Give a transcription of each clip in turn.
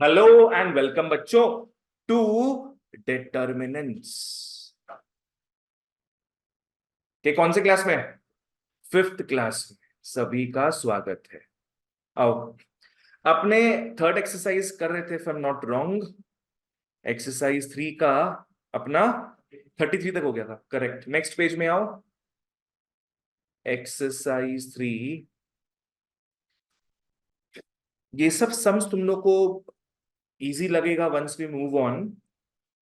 Hello and welcome बच्चों to determinants के कौन से क्लास में? फिफ्थ क्लास में सभी का स्वागत है। आओ, अपने थर्ड एक्सरसाइज कर रहे थे, if I am not wrong. Exercise 3 का अपना 33 तक हो गया था, करेक्ट। नेक्स्ट पेज में आओ। एक्सरसाइज 3, ये सब सम्स तुम लोग को इजी लगेगा once we move on.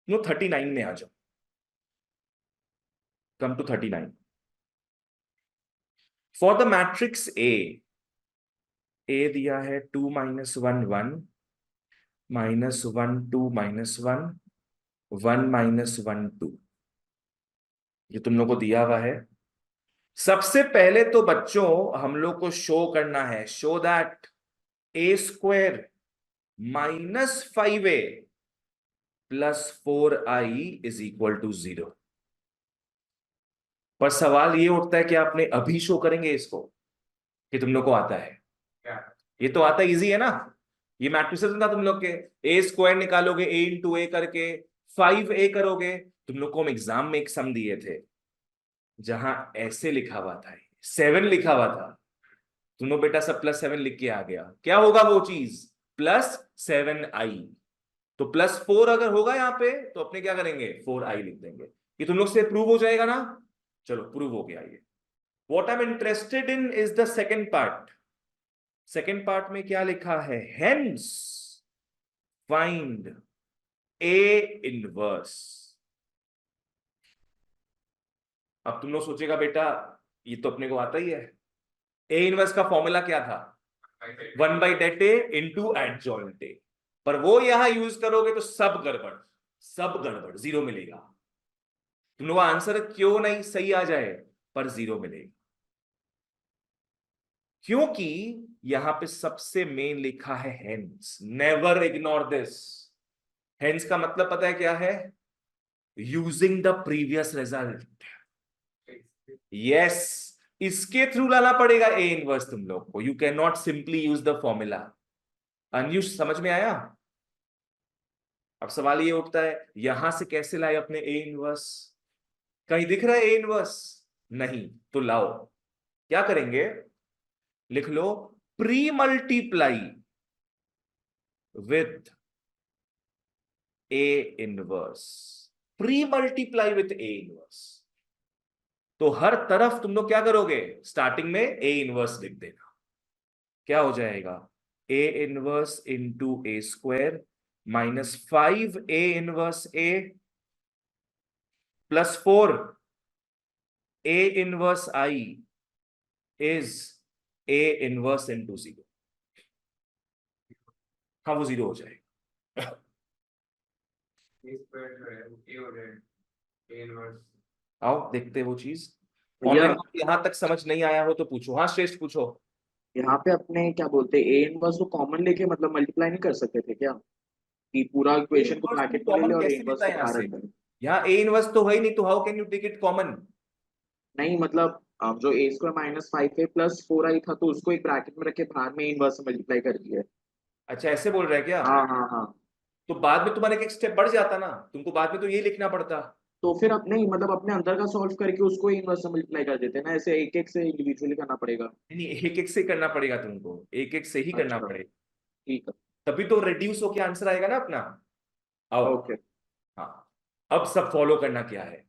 No 39 में आ जाओ, come to 39। For the matrix A दिया है 2 - 1 1 -1 2 - 1 1 - 1 2, ये तुम लोग को दिया हुआ है। सबसे पहले तो बच्चों हम लोग को शो करना है, show that A² -5A + 4I is equal to 0। पर सवाल ये उठता है कि आपने अभी शो करेंगे इसको कि तुम लोग को आता है? ये तो आता इजी है ना, ये मैट्रिसेस ना तुम लोग के। A² निकालोगे A × A करके, 5A करोगे। तुम लोग को हम एग्जाम में एक सम दिए थे जहां ऐसे लिखा हुआ था, 7 लिखा हुआ था। तुम लोग बेटा सब +7 लिख के आ गया, क्या होगा वो चीज? +7I। तो +4 अगर होगा यहाँ पे तो अपने क्या करेंगे, 4I लिख देंगे। ये तुम लोग से प्रूव हो जाएगा ना? चलो प्रूव हो गया ये। What I am interested in is the second part. Second part में क्या लिखा है? Hence find A−1। अब तुम लोग सोचेगा बेटा ये तो अपने को आता ही है। A−1 का फॉर्मूला क्या था? 1/det into adjoint A। पर वो यहां यूज करोगे तो सब गड़बड़, सब गड़बड़, 0 मिलेगा। तुम लोग आंसर क्यों नहीं सही आ जाए पर 0 मिलेगा, क्योंकि यहां पे सबसे मेन लिखा है hence. Never ignore this. Hence का मतलब पता है क्या है? Using the previous result. Yes, इसके थ्रू लाना पड़ेगा A−1 तुम लोग को। You can not simply use the formula. Unused समझ में आया? अब सवाल ये उठता है यहां से कैसे लाए अपने A−1? कहीं दिख रहा है A−1? नहीं, तो लाओ। क्या करेंगे? लिख लो pre multiply with A−1। Pre multiply with A−1। तो हर तरफ तुम लोग क्या करोगे? स्टार्टिंग में A−1 लिख देना। क्या हो जाएगा? A−1 into A² -5A−1A +4 A−1I is A−1 into 0। हाँ वो 0 हो जाएगा। आओ देखते हैं वो चीज। भैया, ऑनलाइन यहां तक समझ नहीं आया हो तो पूछो। हाँ श्रेष्ठ पूछो। यहाँ पे अपने क्या बोलते हैं ए इनवर्स को कॉमन लेके मतलब मल्टीप्लाई नहीं कर सकते थे क्या? कि पूरा इक्वेशन को A−1 तुम ब्रैकेट में ले ले कॉमन और ए कैसे इनवर्स लेता है को यहां बाहर से? रख दे। यहाँ A−1 तो है ही नहीं, तो how can you take it common? नहीं मतलब जो A² -5A + 4I था तो उसको एक ब्रैकेट में रख के बाहर में इनवर्स से मल्टीप्लाई कर दिया है। अच्छा ऐसे बोल रहे हैं क्या? हाँ हाँ हाँ। तो बाद में तुम्हारे एक स्टेप बढ़ जाता ना, तुमको बाद में तो यही लिखना पड़ता। तो फिर अपने ही मतलब अपने अंदर का सॉल्व करके उसको इनवर्स से मल्टीप्लाई कर देते हैं ना, ऐसे एक एक से इंडिविजुअली करना पड़ेगा। नहीं, एक एक से करना पड़ेगा तुमको, एक एक से ही करना अच्छा, पड़ेगा। ठीक है। तभी तो रिड्यूस होके आंसर आएगा ना अपना। आओ। ओके। हाँ, अब सब फॉलो करना क्या है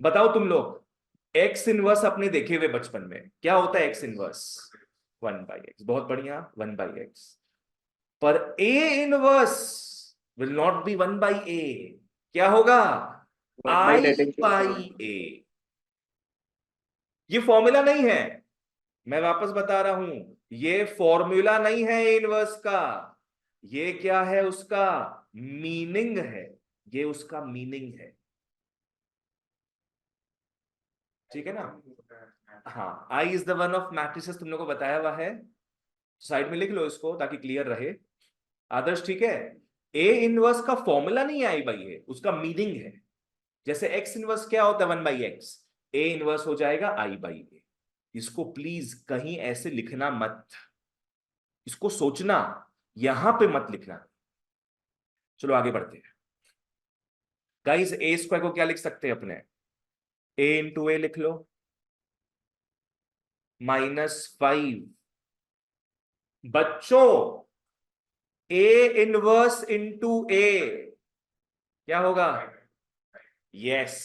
बताओ तुम लोग। X−1 अपने देखे हुए बचपन में क्या होता है? X−1 1/x। बहुत बढ़िया, 1/x। पर A−1 will not be 1/A। क्या होगा? 1/det into I/A। ये फॉर्मूला नहीं है, मैं वापस बता रहा हूं, ये फॉर्मूला नहीं है A−1 का। ये क्या है? उसका मीनिंग है। ये उसका मीनिंग है, ठीक है ना? हाँ, I is the one of matrices तुम लोग को बताया हुआ है। साइड में लिख लो इसको ताकि क्लियर रहे। आदर्श ठीक है? A−1 का फॉर्मूला नहीं है I/A, उसका मीनिंग है। जैसे X−1 क्या होता है? 1/x। A−1 हो जाएगा I/A। इसको प्लीज कहीं ऐसे लिखना मत, इसको सोचना, यहां पे मत लिखना। चलो आगे बढ़ते हैं गाइस। ए स्क्वायर को क्या लिख सकते हैं अपने, ए इंटू ए लिख लो, -5। बच्चों ए इनवर्स इंटू ए क्या होगा, यस,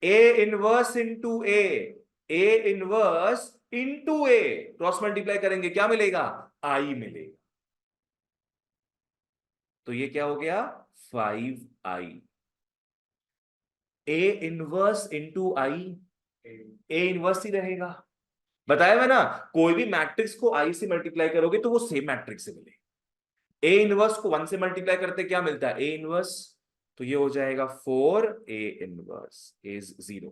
ए इनवर्स इंटू ए इनवर्स इंटू ए, क्रॉस मल्टीप्लाई करेंगे क्या मिलेगा, आई मिलेगा। तो ये क्या हो गया, 5i। A inverse into I, A inverse ही रहेगा। बताया मैं ना, कोई भी मैट्रिक्स को आई से मल्टीप्लाई करोगे तो वो सेम मैट्रिक्स से मिलेगा। ए इनवर्स को 1 से मल्टीप्लाई करते क्या मिलता है, ए इनवर्स, तो ये हो जाएगा 4 ए इनवर्स इज 0।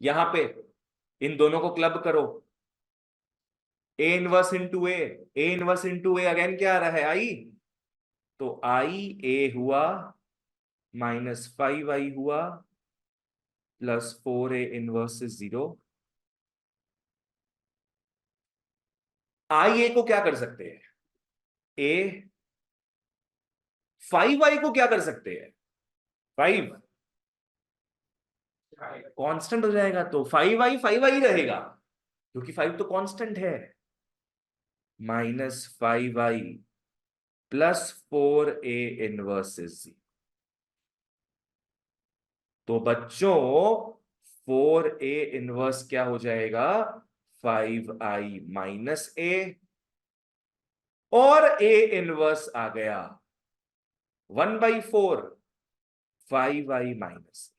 यहां पे इन दोनों को क्लब करो, ए इनवर्स इंटू ए इनवर्स इंटू ए अगेन क्या आ रहा है, आई, तो आई ए हुआ, -5i हुआ, +4a इनवर्स इज 0। आई ए को क्या कर सकते हैं, ए, 5i को क्या कर सकते हैं, 5 कांस्टेंट हो जाएगा, तो 5i रहेगा क्योंकि 5 तो कांस्टेंट है। -5i +4a inverse is 0। तो बच्चों 4a इनवर्स क्या हो जाएगा, 5i -a, और a इनवर्स आ गया 1/4 5i -a।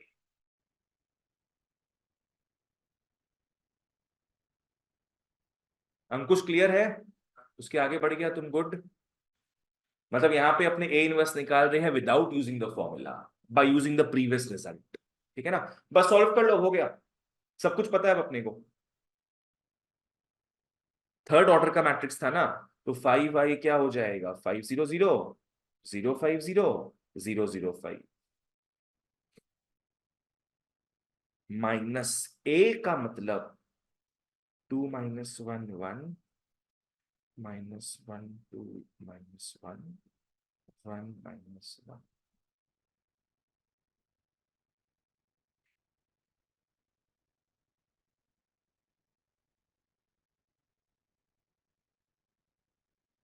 अंकुश क्लियर है, उसके आगे बढ़ गया तुम, गुड। मतलब यहां पे अपने ए इनवर्स निकाल रहे हैं without using the formula, by using the previous result, ठीक है ना। बस सॉल्व कर लो, हो गया, सब कुछ पता है अब अपने को। थर्ड ऑर्डर का मैट्रिक्स था ना, तो 5i क्या हो जाएगा, 5 0 0 0 5 0 0 0 5, -a का मतलब 2 - 1 1 -1 2 -1 1 -1।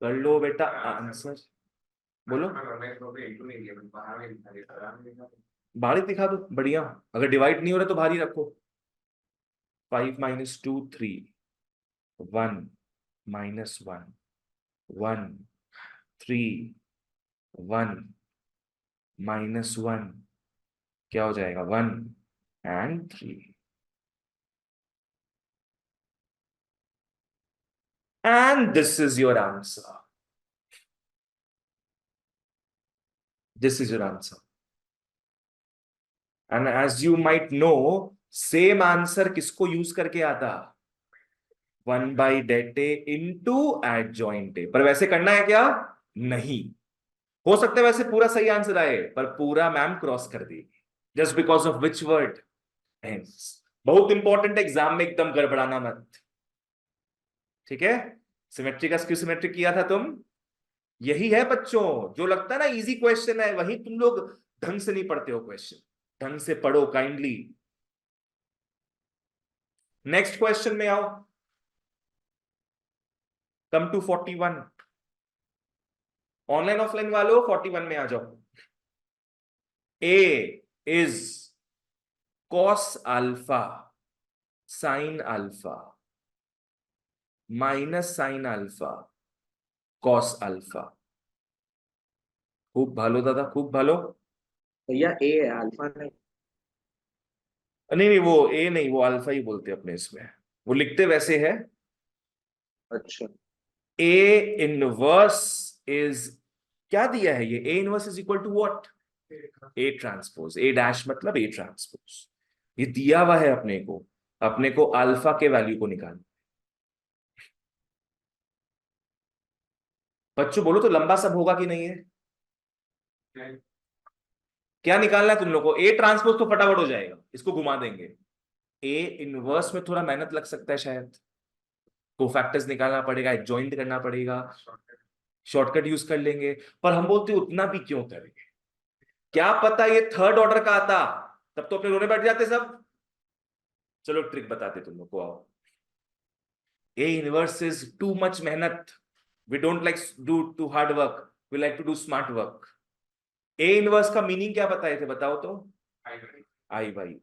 कर लो बेटा आंसर, बोलो। भारी दिखा दो, बढ़िया। अगर डिवाइड नहीं हो रहा तो भारी रखो। 5 - 2 3 1 -1 1 3 1 -1 क्या हो जाएगा, 1 and 3, and this is your answer, this is your answer, and as you might know same answer किसको यूज करके आता, 1/det a into adjoint A. पर वैसे करना है क्या, नहीं, हो सकता है वैसे पूरा सही आंसर आए पर पूरा मैम क्रॉस कर देगी, just because of which word, hence. बहुत इंपॉर्टेंट, एग्जाम में एकदम गड़बड़ाना मत, ठीक है। सिमेट्री का स्क्यू सिमेट्रिक किया था तुम, यही है बच्चों, जो लगता है ना इजी क्वेश्चन है, वही तुम लोग ढंग से नहीं पढ़ते हो क्वेश्चन, ढंग से पढ़ो काइंडली। नेक्स्ट क्वेश्चन में आओ, कम टू 41। ऑनलाइन ऑफलाइन वालों 41 में आ जाओ। A is cos alpha sine alpha minus sine alpha cos alpha. खूब भालो दादा, खूब भालो। भैया ए है, अल्फा नहीं। नहीं नहीं, वो ए नहीं, वो अल्फा ही बोलते हैं अपने इसमें, वो लिखते वैसे है। अच्छा, ए इनवर्स इज, क्या दिया है ये, A inverse is equal to what, A transpose, A dash मतलब ए ट्रांसपोज, ये दिया हुआ है अपने को, अपने को अल्फा के वैल्यू को निकालना। बच्चों बोलो तो लंबा सब होगा कि नहीं है, क्या निकालना है तुम लोग को, ए ट्रांसपोज तो फटाफट हो जाएगा, इसको घुमा देंगे। ए इनवर्स में थोड़ा मेहनत लग सकता है शायद, कोफैक्टर्स निकालना पड़ेगा, एडजॉइंट करना पड़ेगा, शॉर्टकट यूज कर लेंगे। पर हम बोलते उतना भी क्यों करें, क्या पता ये थर्ड ऑर्डर का आता, तब तो अपने रोने बैठ जाते सब। चलो ट्रिक बताते तुम लोग को, आओ। A inverse is too much मेहनत, we don't like do too hard work, we like to do smart work. A inverse का मीनिंग क्या बताए थे, बताओ तो। I by.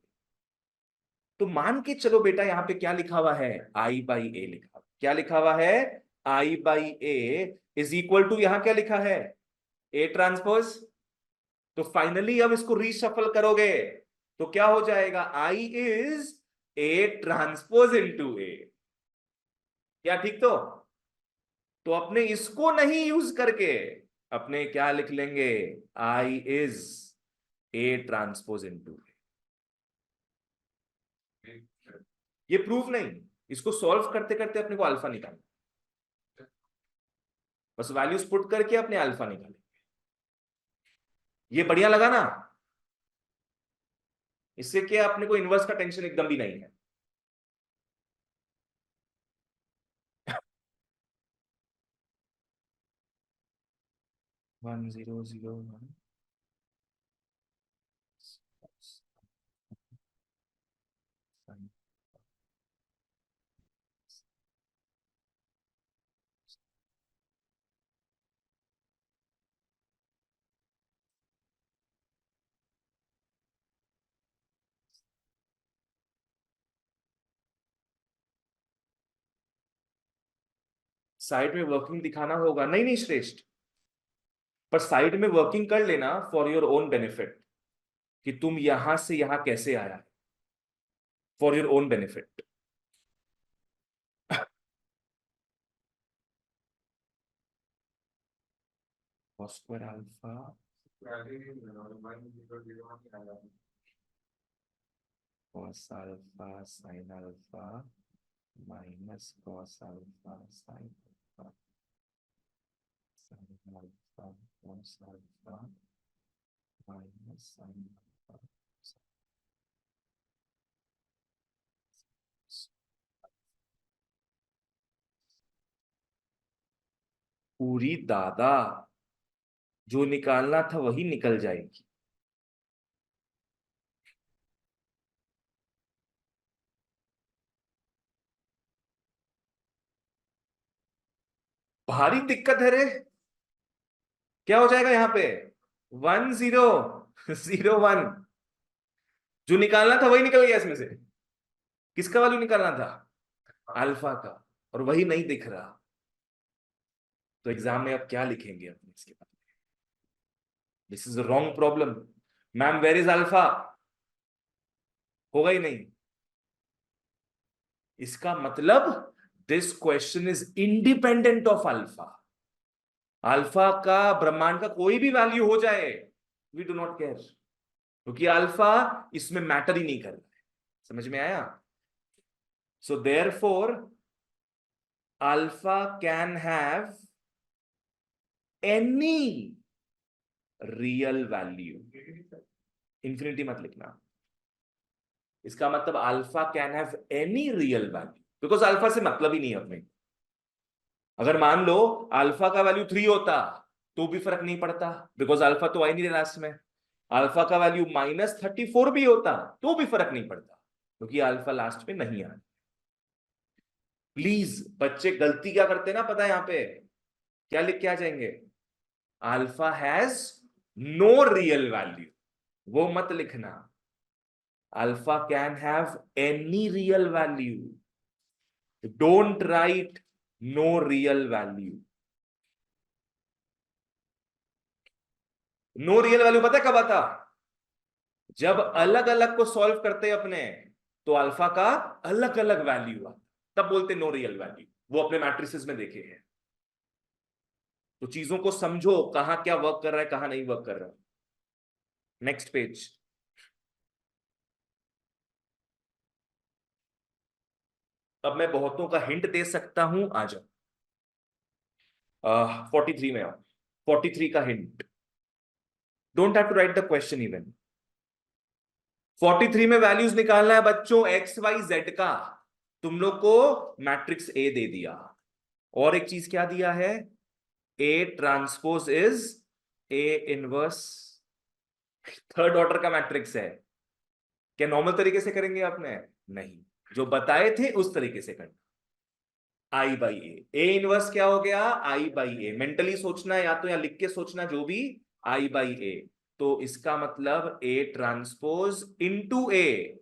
तो मान के चलो बेटा, यहां पे क्या लिखा हुआ है, आई बाई ए लिखा हुआ। क्या लिखा हुआ है, I by A is equal to, यहां क्या लिखा है, ए ट्रांसपोज। तो फाइनली अब इसको रीशफल करोगे तो क्या हो जाएगा, I is a transpose into ए। क्या ठीक तो अपने इसको नहीं यूज करके अपने क्या लिख लेंगे, I is a transpose into ए। ये प्रूफ नहीं, इसको सॉल्व करते करते अपने को अल्फा निकालना, बस वैल्यूज पुट करके अपने अल्फा निकालेंगे। ये बढ़िया लगा ना, इससे क्या अपने को इनवर्स का टेंशन एकदम भी नहीं है। One zero zero one. Side में वर्किंग दिखाना होगा, नहीं नहीं श्रेष्ठ, पर साइड में वर्किंग कर लेना फॉर योर ओन बेनिफिट, कि तुम यहां से यहां कैसे आया, for your own benefit. cos square alpha cos alpha sin alpha minus cos alpha sin alpha sin alpha cos alpha minus sin alpha। पूरी दादा, जो निकालना था वही निकल जाएगी। भारी दिक्कत है रे। क्या हो जाएगा यहाँ पे, वन जीरो जीरो वन, जो निकालना था वही निकल गया इसमें से। किसका वैल्यू निकालना था, अल्फा का, और वही नहीं दिख रहा। तो एग्जाम में अब क्या लिखेंगे अपने इसके बाद, this is wrong problem. Ma'am where is alpha, होगा ही नहीं। इसका मतलब this question is independent of alpha. Alpha का ब्रह्मांड का कोई भी वैल्यू हो जाए, वी डू नॉट केयर, क्योंकि अल्फा इसमें मैटर ही नहीं कर रहा है। समझ में आया। So therefore alpha can have any real value. Infinity मत लिखना, इसका मतलब alpha can have any real value, because alpha से मतलब ही नहीं है अपने। अगर मान लो अल्फा का वैल्यू 3 होता तो भी फर्क नहीं पड़ता, बिकॉज अल्फा तो आई नहीं लास्ट में। अल्फा का वैल्यू -34 भी होता तो भी फर्क नहीं पड़ता, क्योंकि अल्फा लास्ट में नहीं आ। प्लीज बच्चे गलती क्या करते हैं ना, पता है यहां पे क्या लिख के आ जाएंगे, alpha has no real value. वो मत लिखना, alpha can have any real value. Don't write no real value. No real value पता है कब आता, जब अलग अलग को सॉल्व करते अपने, तो अल्फा का अलग अलग वैल्यू आता, तब बोलते नो रियल वैल्यू। वो अपने मैट्रिसेस में देखे हैं। तो चीजों को समझो, कहां क्या वर्क कर रहा है कहां नहीं वर्क कर रहा है। Next page. अब मैं बहुतों का हिंट दे सकता हूं, आ जाओ। 43 में आओ, 43 का hint. Don't have to write the question even. 43 में वैल्यूज निकालना है बच्चों, एक्स वाई जेड का। तुम लोग को मैट्रिक्स ए दे दिया, और एक चीज क्या दिया है, A transpose is A inverse, third order का मैट्रिक्स है। क्या नॉर्मल तरीके से करेंगे आपने? नहीं, जो बताए थे उस तरीके से करना। आई बाई ए इनवर्स क्या हो गया? आई बाई ए। मेंटली सोचना या तो या लिख के सोचना, जो भी, आई बाई ए। तो इसका मतलब A transpose into A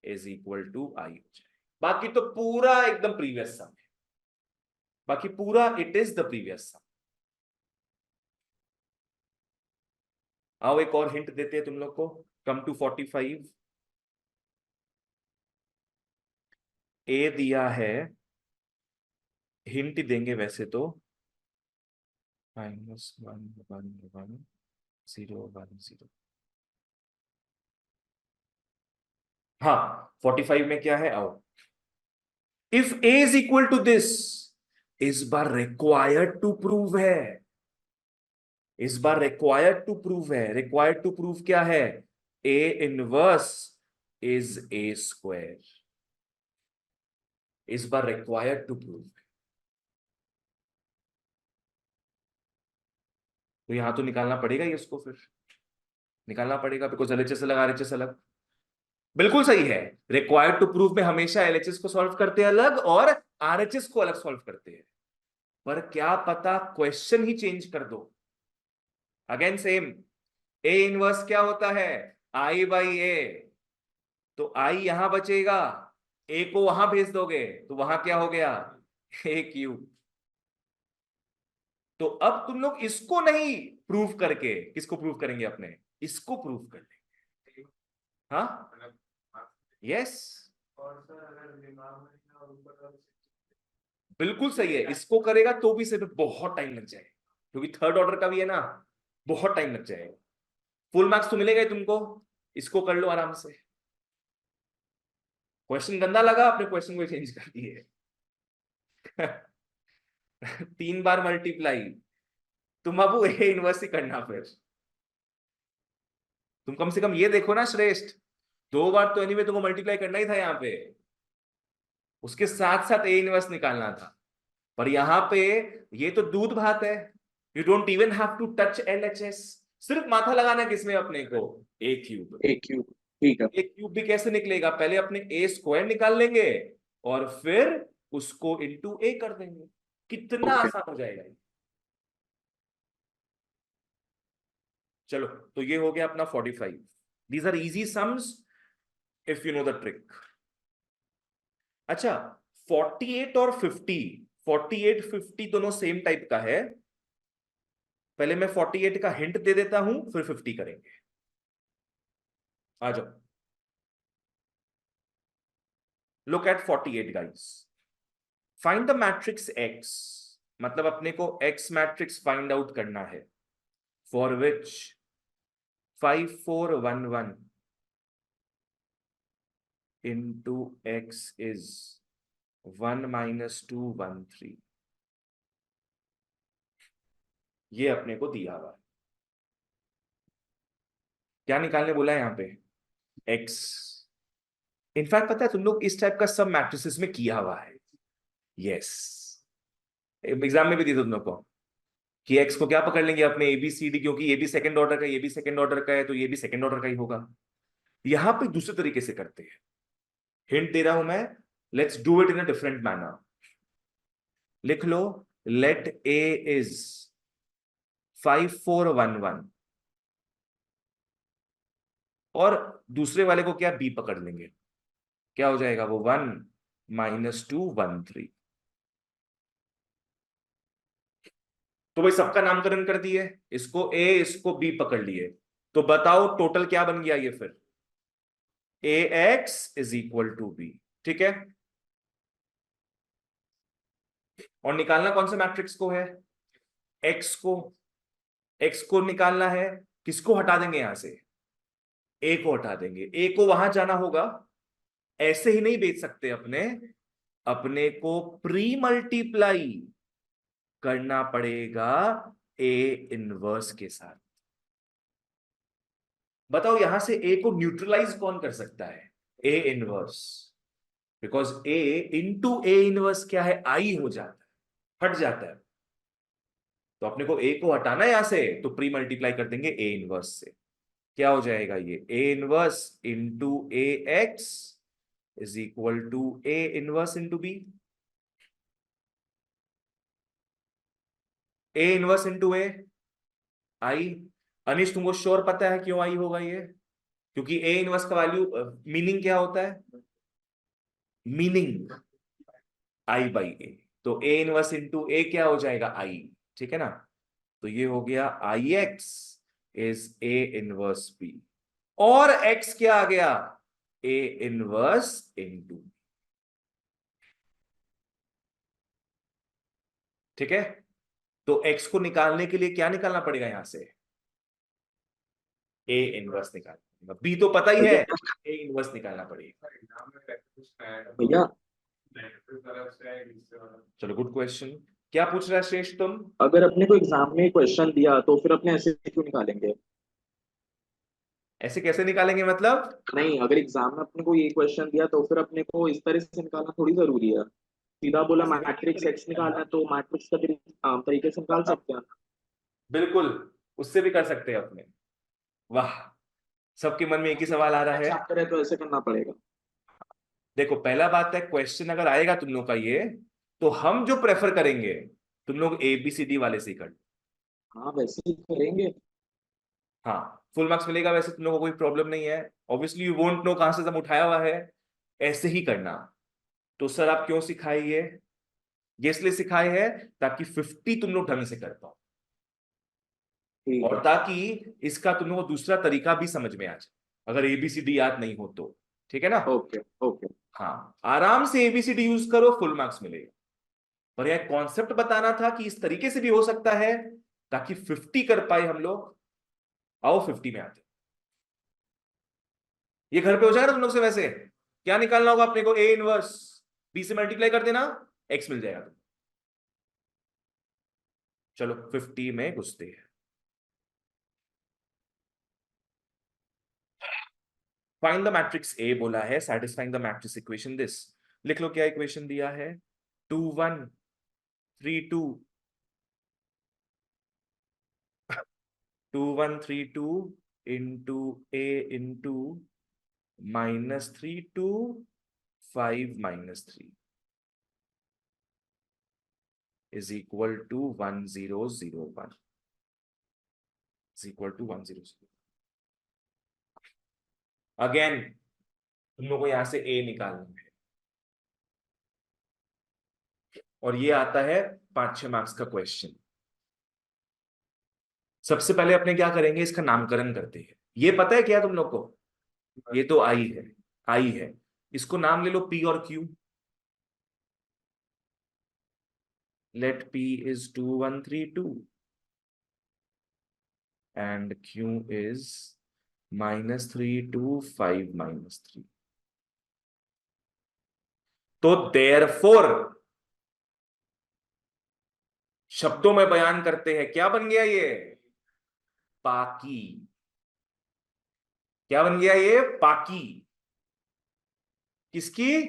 is equal to I हो जाए। बाकी तो पूरा एकदम प्रीवियस सम है, बाकी पूरा इट इज द प्रीवियस सम। आओ एक और हिंट देते हैं तुम लोग को। Come to 45। ए दिया है, हिंट देंगे वैसे तो, -1 1 1 0 1 0। हाँ, 45 में क्या है? आओ, if A is equal to this, इस बार रिक्वायर्ड टू प्रूव है, इस बार रिक्वायर्ड टू प्रूव है। रिक्वायर्ड टू प्रूव क्या है? A inverse is A square. इस बार रिक्वायर्ड टू प्रूव है। तो यहां तो निकालना पड़ेगा ही इसको, फिर निकालना पड़ेगा, बिकॉज एलएचएस अलग आरएचएस अलग। बिल्कुल सही है, रिक्वायर्ड टू प्रूव में हमेशा एलएचएस को सॉल्व करते हैं अलग और आरएचएस को अलग सॉल्व करते हैं। पर क्या पता क्वेश्चन ही चेंज कर दो। अगेन सेम, ए इनवर्स क्या होता है? I by A. तो आई यहां बचेगा, ए को वहां भेज दोगे तो वहां क्या हो गया? ए क्यूब। तो अब तुम लोग इसको नहीं प्रूव करके किसको प्रूव करेंगे? अपने इसको प्रूव कर लेंगे। हाँ, यस, बिल्कुल सही है। इसको करेगा तो भी सिर्फ बहुत टाइम लग जाएगा, क्योंकि थर्ड ऑर्डर का भी है ना, बहुत टाइम लग जाएगा। फुल मार्क्स तो मिलेगा ही तुमको, इसको कर लो आराम से। क्वेश्चन गंदा लगा, आपने क्वेश्चन को चेंज कर दिए। 3 बार मल्टीप्लाई, तुम अब ए इनवर्स ही करना फिर। तुम कम से कम ये देखो ना श्रेष्ठ, 2 बार तो एनीवे तुमको मल्टीप्लाई करना ही था यहाँ पे, उसके साथ साथ ए इनवर्स निकालना था। पर यहां पे ये तो दूध भात है, you don't even have to touch LHS. सिर्फ माथा लगाना है किसमें? अपने को ए क्यूब। ए क्यूब, ठीक है। ए क्यूब भी कैसे निकलेगा? पहले अपने ए स्क्वायर निकाल लेंगे और फिर उसको इंटू ए कर देंगे। कितना ओके। आसान हो जाएगा ये। चलो, तो ये हो गया अपना 45। These are easy sums if you know the trick. अच्छा, 48 और 50, 48 50 दोनों सेम टाइप का है। पहले मैं 48 का हिंट दे देता हूं, फिर 50 करेंगे। आ जाओ, look at 48 guys. Find the matrix x, मतलब अपने को एक्स मैट्रिक्स फाइंड आउट करना है, for which 5 4 1 1 into x is 1 - 2 1 3। ये अपने को दिया हुआ है। क्या निकालने बोला है यहाँ पे? x। इनफैक्ट पता है तुम लोग इस टाइप का सब मैट्रिसेस में किया हुआ है। यस, एग्जाम में भी दी तुम लोग को कि x को क्या पकड़ लेंगे अपने ए बी सी डी, क्योंकि ये भी सेकंड ऑर्डर का, ये भी सेकंड ऑर्डर का है, तो ये भी सेकंड ऑर्डर का ही होगा। यहां पे दूसरे तरीके से करते हैं। हिंट दे रहा हूं मैं, let's do it in a different manner. लिख लो, लेट ए इज 5 4 1 1, और दूसरे वाले को क्या बी पकड़ लेंगे, क्या हो जाएगा वो? 1 - 2 1 3। तो भाई सबका नामकरण कर दिए, इसको ए इसको बी पकड़ लिए, तो बताओ टोटल क्या बन गया ये फिर? A X is equal to B. ठीक है, और निकालना कौन से मैट्रिक्स को है? एक्स को। एक्स को निकालना है, किसको हटा देंगे यहां से? ए को हटा देंगे। ए को वहां जाना होगा, ऐसे ही नहीं बेच सकते अपने, अपने को प्री मल्टीप्लाई करना पड़ेगा ए इनवर्स के साथ। बताओ यहां से ए को न्यूट्रलाइज कौन कर सकता है? A inverse, because A into A inverse क्या है? आई हो जाता है, हट जाता है। तो अपने को ए को हटाना है यहां से, तो प्री मल्टीप्लाई कर देंगे ए इनवर्स से। क्या हो जाएगा ये, A inverse into A X is equal to A inverse into B. A inverse into A I. Anish तुमको श्योर पता है क्यों आई होगा ये? क्योंकि ए इनवर्स का वैल्यू मीनिंग क्या होता है? Meaning I by A. तो ए इनवर्स इंटू ए क्या हो जाएगा, आई। ठीक है ना? तो ये हो गया I X is A inverse B. और एक्स क्या आ गया, ए इनवर्स इंटू। ठीक है? तो एक्स को निकालने के लिए क्या निकालना पड़ेगा यहां से, ए इनवर्स निकालना पड़ेगा। बी तो पता ही है, भैया ए इनवर्स निकालना पड़ेगा। भैया चलो गुड क्वेश्चन। क्या पूछ रहा है श्रेष्ठ तुम? अगर अपने को एग्जाम में क्वेश्चन दिया तो फिर अपने ऐसे क्यों निकालेंगे? ऐसे कैसे निकालेंगे मतलब? नहीं, अगर एग्जाम में अपने को ये क्वेश्चन दिया तो फिर अपने को इस तरह से निकालना थोड़ी जरूरी है। सीधा बोला मैट्रिक्स एक्स निकालना है तो मैट्रिक्स का तरीके से निकाल सकते हैं। बिल्कुल, उससे भी कर सकते हैं अपने। वाह, सबके मन में एक ही सवाल आ रहा है। चैप्टर है तो ऐसे करना पड़ेगा। देखो पहला बात है, क्वेश्चन अगर आएगा तुम लोग का ये, तो हम जो प्रेफर करेंगे, तुम लोग ABCD वाले से ही कर लो। हाँ वैसे ही करेंगे। हाँ, फुल मार्क्स मिलेगा वैसे, तुम लोगों को कोई प्रॉब्लम नहीं है। ऑब्वियसली यू वोंट नो कहां से सब उठाया हुआ है, ऐसे ही करना। तो सर आप क्यों सिखाए ये इसलिए सिखाए हैं ताकि 50 तुम लोग ढंग से कर पाओ, ठीक और है। ताकि इसका तुम लोग को दूसरा तरीका भी समझ में आ जाए, अगर ABCD याद नहीं हो तो। ठीक है ना? Okay okay. हाँ, आराम से ABCD यूज करो, फुल मार्क्स मिलेगा। पर यह कॉन्सेप्ट बताना था कि इस तरीके से भी हो सकता है, ताकि 50 कर पाए हम लोग। आओ 50 में आते। ये घर पे हो जाएगा ना तुम लोग से? वैसे क्या निकालना होगा अपने को, ए इनवर्स, बी से मल्टीप्लाई कर देना, एक्स मिल जाएगा तुम। चलो 50 में घुसते हैं। फाइंड द मैट्रिक्स ए बोला है, satisfying the matrix equation this. लिख लो क्या इक्वेशन दिया है, 2 1 3 2, 2 1 3 2 into A into -3 2 5 -3 is equal to 1 0 0 1 is equal to 1 0 0। Again तुम लोग को यहां से ए निकालना है, और ये आता है 5-6 मार्क्स का क्वेश्चन। सबसे पहले अपने क्या करेंगे, इसका नामकरण करते हैं। ये पता है क्या तुम लोग को, ये तो आई है, आई है। इसको नाम ले लो पी और Q. Let P is 2 1 3 2 and Q is -3 2 5 -3। तो देयरफॉर, शब्दों में बयान करते हैं, क्या बन गया ये, पाकी। क्या बन गया ये, पाकी। किसकी,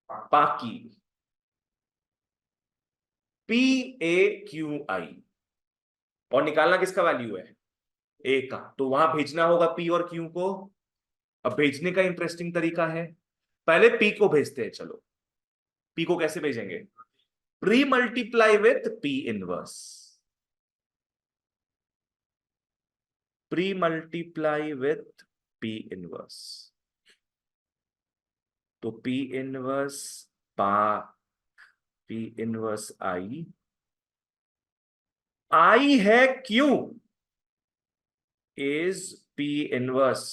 पाकी। PAQI। और निकालना किसका वैल्यू है, ए का। तो वहां भेजना होगा पी और क्यू को। अब भेजने का इंटरेस्टिंग तरीका है, पहले पी को भेजते हैं। चलो पी को कैसे भेजेंगे, pre multiply with P inverse. Pre multiply with P inverse. तो पी इनवर्स पा, पी इनवर्स आई, आई है क्यू इज पी इनवर्स,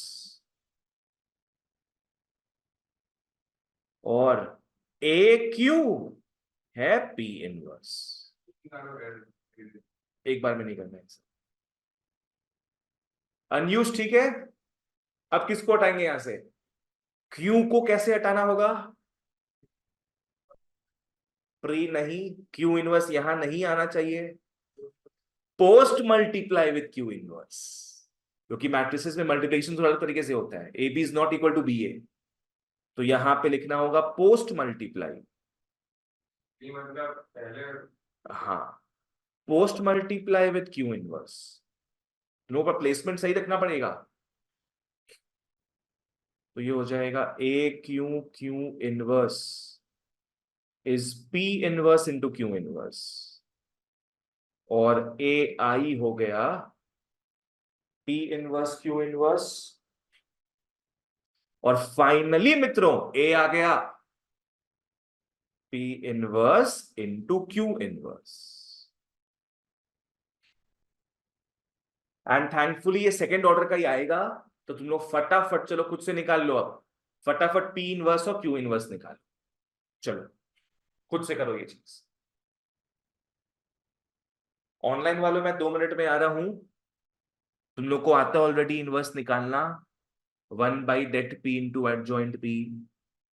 और ए क्यू है पी इनवर्स। एक बार में नहीं करना है, अनयूज। ठीक है? अब किसको हटाएंगे यहां से, क्यू को कैसे हटाना होगा, प्री नहीं, क्यू इनवर्स यहां नहीं आना चाहिए, post multiply with Q inverse. क्योंकि मैट्रिसेस में मल्टीप्लिकेशन थोड़ा अलग तरीके से होता है, A B is not equal to B A. तो यहां पे लिखना होगा पोस्ट मल्टीप्लाई। मतलब पहले, हाँ, post multiply with Q inverse. No, पर प्लेसमेंट सही रखना पड़ेगा। तो ये हो जाएगा A Q Q inverse is P inverse into Q inverse, और ए आई हो गया पी इनवर्स क्यू इनवर्स, और फाइनली मित्रों ए आ गया P inverse into Q inverse. And thankfully ये सेकेंड ऑर्डर का ही आएगा, तो तुम लोग फटाफट चलो खुद से निकाल लो, अब फटाफट पी इनवर्स और क्यू इनवर्स निकालो। चलो खुद से करो ये चीज। ऑनलाइन वालों मैं 2 मिनट में आ रहा हूं। तुम लोग को आता है ऑलरेडी इनवर्स निकालना, 1/det p into adjoint P.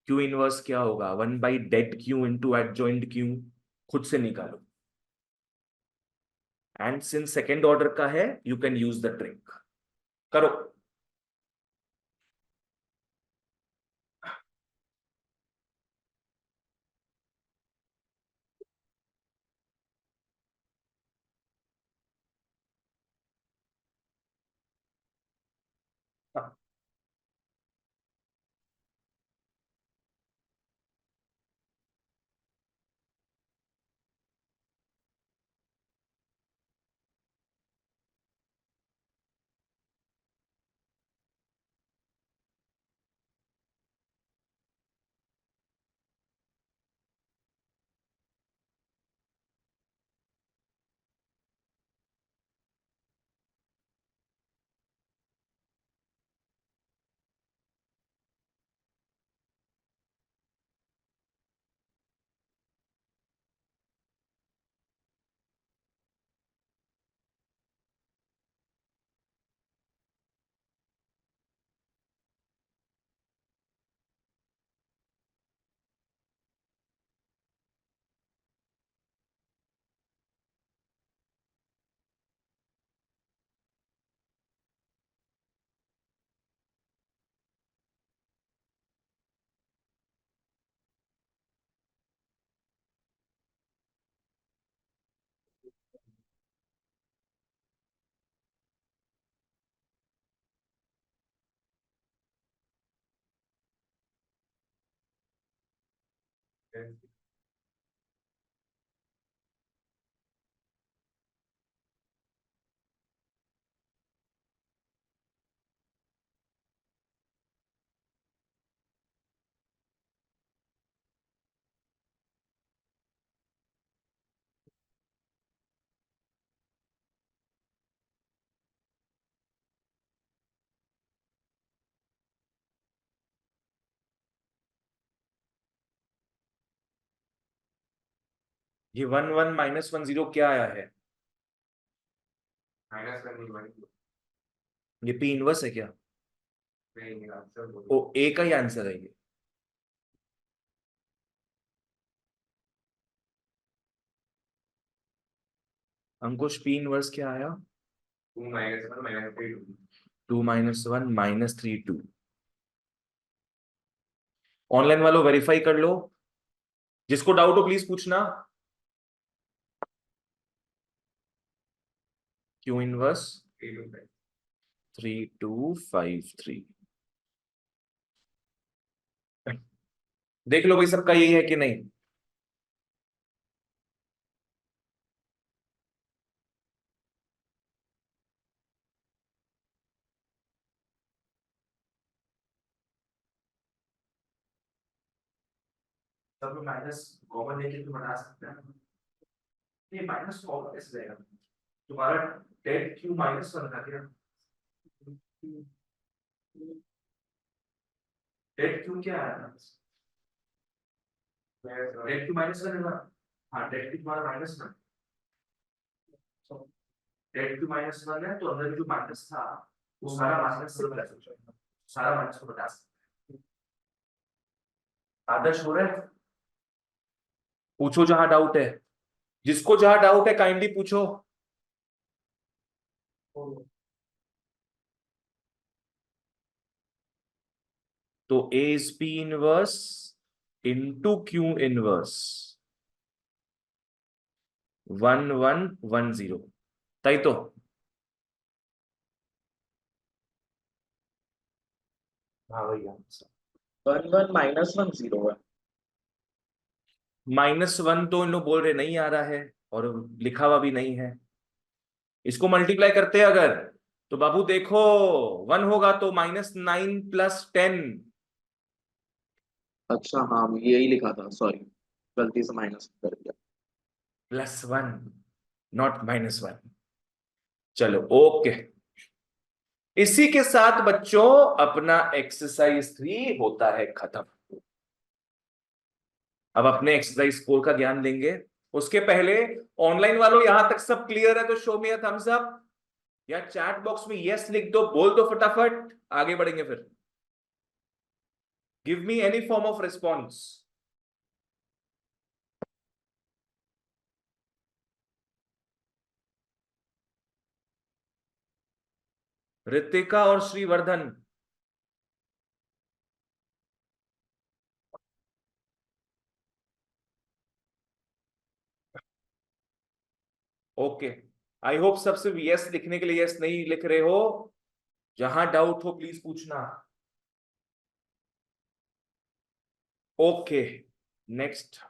Q inverse क्या होगा, 1/det q into adjoint Q. खुद से निकालो। एंड सिंस सेकेंड ऑर्डर का है, you can use the trick. करो। हाँ, ये 1 1 -1 0 क्या आया है? ये पी इनवर्स है क्या? ओ, ए का ही आंसर है ये। अंकुश, पी इनवर्स क्या आया? 2 - 1 - 3 2। ऑनलाइन वालों वेरीफाई कर लो, जिसको डाउट हो प्लीज पूछना। Q inverse 3253। देख लो भाई सबका यही है कि नहीं। सब लोग माइनस कॉमन लेके तो बना सकते हैं। ये माइनस कॉमन कैसे जाएगा? तुम्हारा डेट क्यू -1 था क्या? डेट क्यू क्या आया था? डेट क्यू -1 है ना? हाँ, डेट क्यू तुम्हारा -1। डेट क्यू -1 है, तो अंदर जो माइनस था वो सारा माइनस से प्लस हो जाएगा। सारा माइनस को बता सकते हैं। आदर्श हो रहा है? पूछो जहां डाउट है, जिसको जहां डाउट है काइंडली पूछो। तो A is P inverse into Q inverse. 1110 ताई तो हाँ भैया -1 है। -1 तो इन लोग बोल रहे नहीं आ रहा है और लिखा हुआ भी नहीं है। इसको मल्टीप्लाई करते हैं अगर, तो बाबू देखो 1 होगा तो -9 + 10 अच्छा हाँ यही लिखा था, सॉरी गलती से माइनस कर दिया। +1 नॉट -1। चलो ओके, इसी के साथ बच्चों अपना एक्सरसाइज 3 होता है खत्म। अब अपने एक्सरसाइज 4 का ज्ञान लेंगे। उसके पहले ऑनलाइन वालों यहां तक सब क्लियर है तो show me a thumbs up, या चैट बॉक्स में यस लिख दो, बोल दो फटाफट, आगे बढ़ेंगे फिर। Give me any form of response. Ritika और श्रीवर्धन, ओके। आई होप सब सिर्फ यस लिखने के लिए यस नहीं लिख रहे हो, जहां डाउट हो प्लीज पूछना। ओके, नेक्स्ट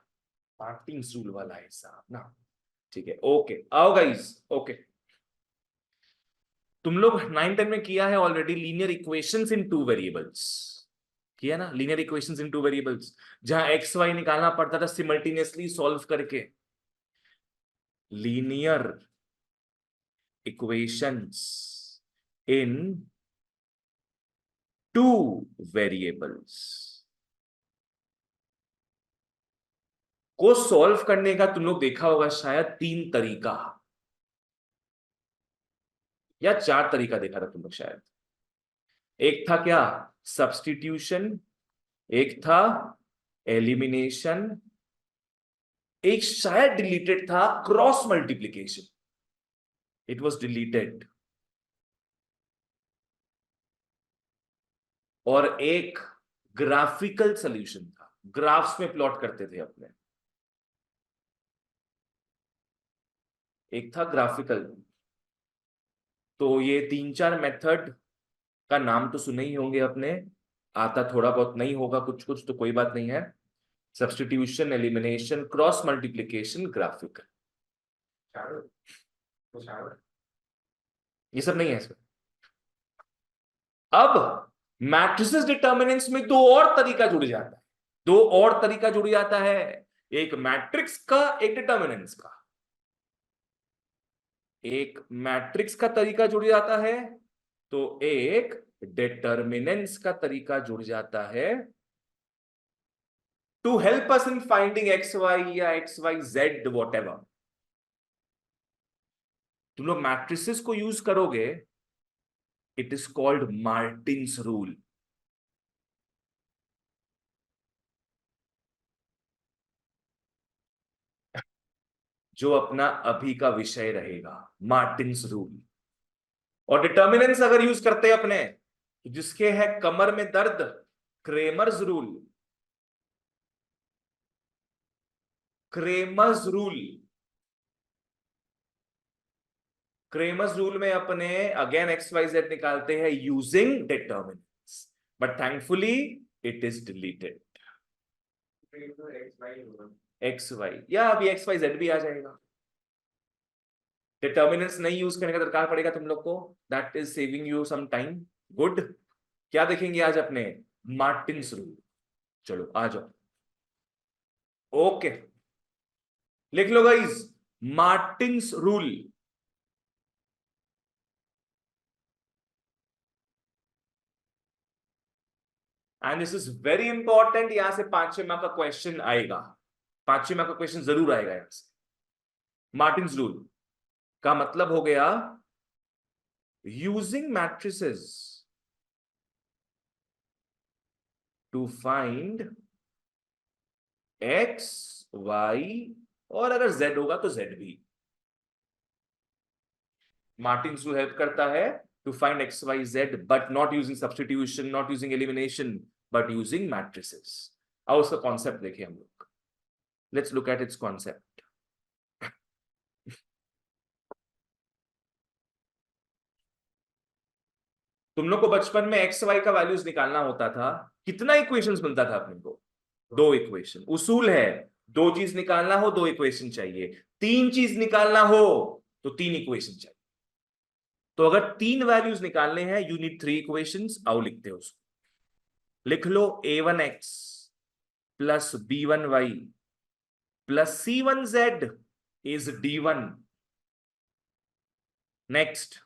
पार्टिंग रूल वाला है साहब ना, ठीक है ओके, आओ गाइस ओके। तुम लोग 9-10 में किया है ऑलरेडी लीनियर इक्वेशंस इन 2 वेरिएबल्स, किया ना लीनियर इक्वेशंस इन 2 वेरिएबल्स, जहां एक्स वाई निकालना पड़ता था सिमल्टेनियसली सॉल्व करके। लीनियर इक्वेशंस इन 2 वेरिएबल्स को सॉल्व करने का तुम लोग देखा होगा शायद 3 तरीका या 4 तरीका देखा था तुम लोग शायद। एक था क्या, सब्स्टिट्यूशन, एक था एलिमिनेशन, एक शायद डिलीटेड था cross multiplication, it was deleted, और एक ग्राफिकल सॉल्यूशन था, ग्राफ्स में प्लॉट करते थे अपने, एक था ग्राफिकल। तो ये 3-4 मेथड का नाम तो सुने ही होंगे अपने, आता थोड़ा बहुत नहीं होगा कुछ कुछ तो कोई बात नहीं है। Substitution, elimination, cross multiplication, graphical, ये सब नहीं है इसमें। अब मैट्रिसेस डिटर्मिनेंट्स में दो और तरीका जुड़ जाता है, दो और तरीका जुड़ जाता है, एक मैट्रिक्स का एक डिटर्मिनेंट्स का। एक मैट्रिक्स का तरीका जुड़ जाता है तो एक डिटर्मिनेंट्स का तरीका जुड़ जाता है, to help us in finding X Y या X Y Z whatever. तुम लोग मैट्रिसेस को यूज करोगे, it is called Martin's rule. जो अपना अभी का विषय रहेगा, मार्टिन्स रूल। और डिटर्मिनेंट्स अगर यूज करते हैं अपने, तो जिसके है कमर में दर्द, Cramer's rule. Cramer's rule, Cramer's rule में अपने अगेन एक्स वाई जेड निकालते हैं using determinants, but thankfully it is deleted. X Y या अभी एक्स वाई जेड भी आ जाएगा, डिटर्मिनेंट्स नहीं यूज करने का दरकार पड़ेगा तुम लोग को, that is saving you some time. Good, क्या देखेंगे आज अपने, मार्टिन्स रूल। चलो आ जाओ, ओके लिख लो guys, Martin's rule. And this is very important, यहां से 5-6 मार्क का क्वेश्चन आएगा, 5-6 मार्क का क्वेश्चन जरूर आएगा यहां से। मार्टिन्स रूल का मतलब हो गया, using matrices to find X Y, और अगर जेड होगा तो जेड भी। मार्टिन्स रूल हेल्प करता है to find X Y Z, but not using substitution, not using elimination, but using matrices. अब उसका कॉन्सेप्ट देखिए हम लोग, let's look at its concept. तुम लोग को बचपन में एक्स वाई का वैल्यूज निकालना होता था, कितना इक्वेशंस मिलता था अपने को? दो इक्वेशन। उसूल है, दो चीज निकालना हो दो इक्वेशन चाहिए, तीन चीज निकालना हो तो तीन इक्वेशन चाहिए। तो अगर तीन वैल्यूज निकालने हैं यू नीड थ्री इक्वेशंस। आओ लिखते हो उसको। लिख लो a1x plus b1y plus c1z is d1। Next